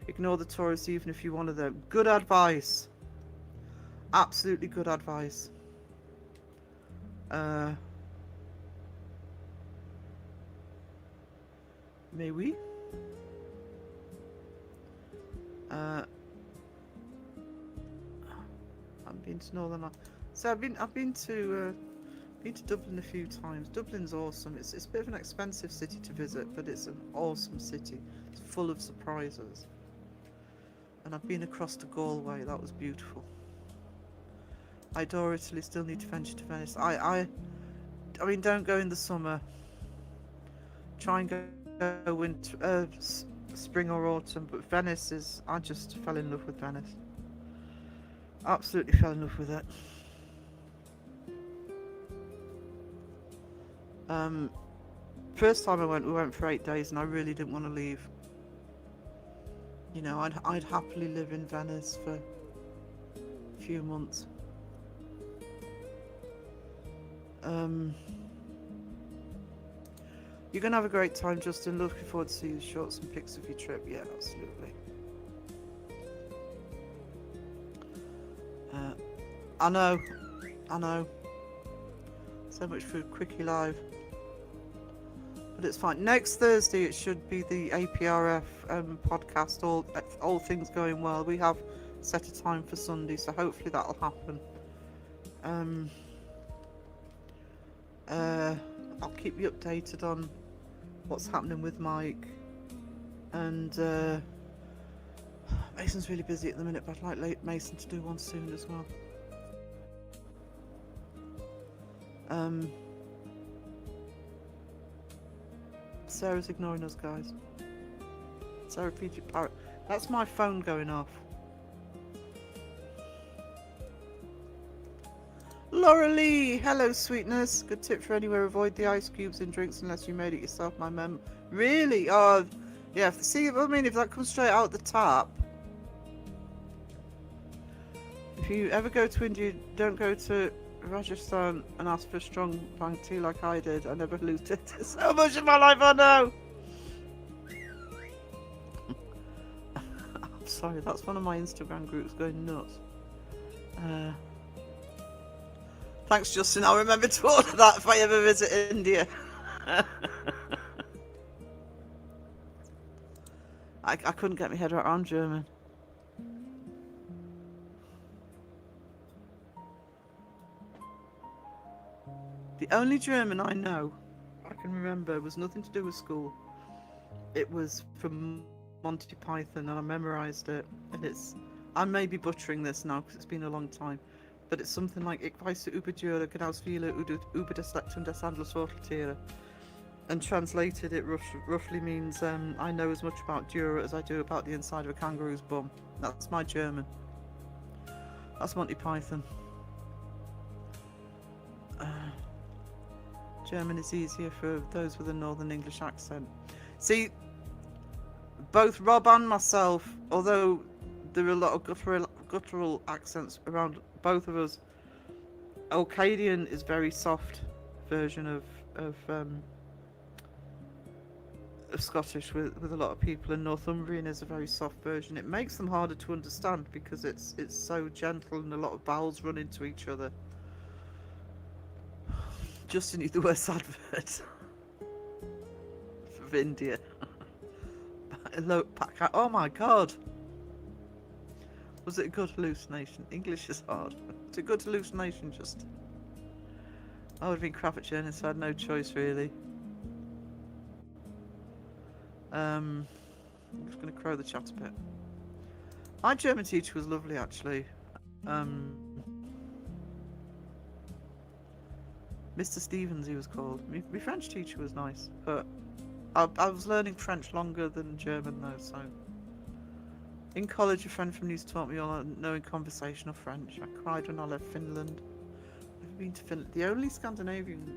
Ignore the tourists even if you're one of them. Good advice. Absolutely good advice. May we? I've been to Northern Ireland. So I've been to Dublin a few times. Dublin's awesome. It's a bit of an expensive city to visit, but it's an awesome city. It's full of surprises. And I've been across to Galway. That was beautiful. I adore Italy. Still need to venture to Venice. I mean, don't go in the summer. Try and go winter, spring or autumn. But Venice is. I just fell in love with Venice. Absolutely fell in love with it. First time we went for 8 days, and I really didn't want to leave. You know, I'd happily live in Venice for a few months. You're gonna have a great time, Justin. Looking forward to seeing the shots and pics of your trip. Yeah, absolutely. I know. So much for Quickie Live. But it's fine. Next Thursday it should be the APRF podcast, all things going well. We have set a time for Sunday, so hopefully that'll happen. I'll keep you updated on what's happening with Mike, and Mason's really busy at the minute, but I'd like Mason to do one soon as well. Sarah's ignoring us, guys. Sarah Fiji Parrot. That's my phone going off. Laura Lee, hello sweetness. Good tip for anywhere: avoid the ice cubes in drinks unless you made it yourself. My mem. Really? Oh, yeah. See, I mean, if that comes straight out the tap. If you ever go to India, don't go to Rajasthan and ask for strong black tea like I did. I never lose it so much in my life. I know. I'm sorry. That's one of my Instagram groups going nuts. Thanks, Justin. I'll remember to order that if I ever visit India. I couldn't get my head around German. The only German I know, I can remember, was nothing to do with school. It was from Monty Python, and I memorised it. And I may be butchering this now because it's been a long time. But it's something like Ich weiß über Dürer, genauso viele über das Lektum des Handelsworteltiere. And translated, it roughly means I know as much about Dürer as I do about the inside of a kangaroo's bum. That's my German. That's Monty Python. German is easier for those with a Northern English accent. See, both Rob and myself, although there are a lot of guttural accents around both of us, Orcadian is very soft version of Scottish with a lot of people, and Northumbrian is a very soft version. It makes them harder to understand because it's so gentle and a lot of vowels run into each other. Justin used the worst advert of India. Oh my god! Was it a good hallucination? English is hard. It's a good hallucination, Justin. I would have been crap at German, so I had no choice really. I'm just going to crow the chat a bit. My German teacher was lovely, actually. Mr. Stevens, he was called. My French teacher was nice, but I was learning French longer than German, though, so... In college, a friend from Nice taught me all knowing conversational French. I cried when I left Finland. I've been to Finland. The only Scandinavian...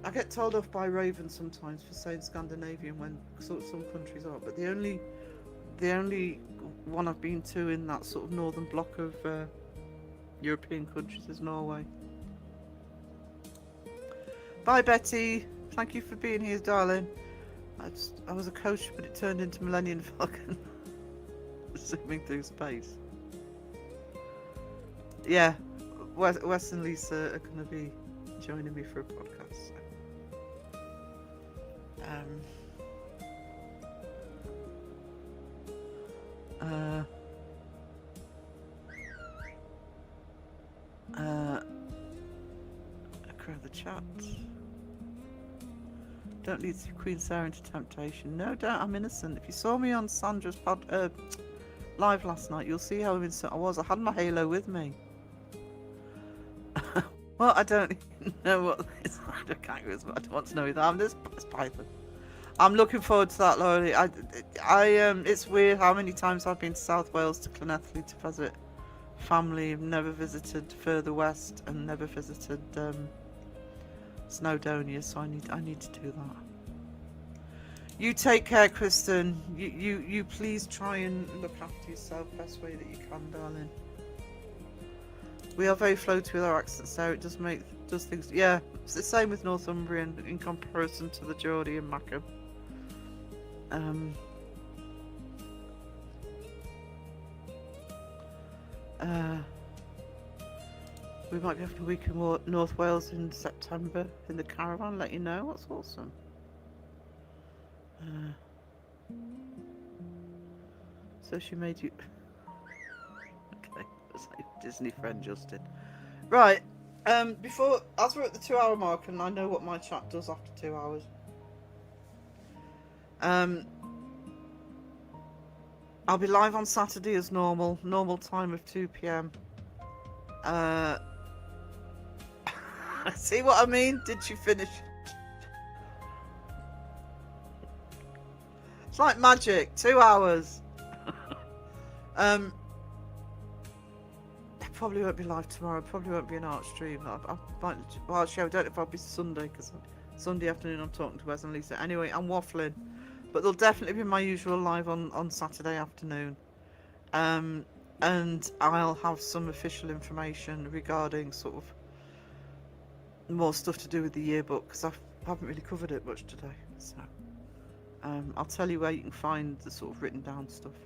I get told off by Raven sometimes for saying Scandinavian when sort of some countries are, but the only one I've been to in that sort of northern block of European countries is Norway. Bye, Betty. Thank you for being here, darling. I was a coach, but it turned into Millennium Falcon. Zooming through space. Yeah, Wes and Lisa are going to be joining me for a podcast. So. Across the chat. Don't lead Queen Sarah into temptation. No doubt, I'm innocent. If you saw me on Sandra's live last night, you'll see how innocent I was. I had my halo with me. Well, I don't know what this kangaroo is, but I don't want to know either. I'm this Python. I'm looking forward to that, Laurie. It's weird how many times I've been to South Wales to Llanelli to visit family. I've never visited further west and never visited Snowdonia, so I need to do that. You take care, Kristen. You please try and look after yourself best way that you can, darling. We are very floaty with our accents there. It does things. Yeah, it's the same with Northumbrian in comparison to the Geordie and Mackem. We might be having a week in North Wales in September in the caravan. Let you know. That's awesome. So she made you. Disney friend Justin. Right. Before, as we're at the 2 hour mark, and I know what my chat does after 2 hours. I'll be live on Saturday as normal time of 2 p.m. See what I mean? Did you finish? It's like magic. 2 hours. I probably won't be live tomorrow. Probably won't be an art stream. I might, well, actually, I don't know if I'll be Sunday, because Sunday afternoon I'm talking to Wes and Lisa. Anyway, I'm waffling. But there'll definitely be my usual live on Saturday afternoon. And I'll have some official information regarding sort of more stuff to do with the yearbook, because I haven't really covered it much today. So I'll tell you where you can find the sort of written down stuff.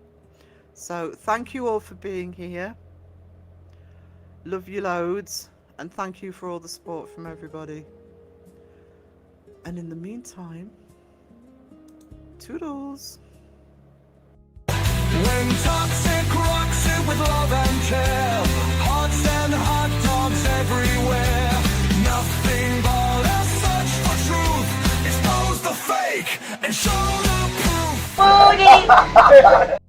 So thank you all for being here. Love you loads. And thank you for all the support from everybody. And in the meantime, toodles. When toxic rocks it with love and care, hearts and hot dogs everywhere. Nothing but a search for truth. Expose the fake and show the proof.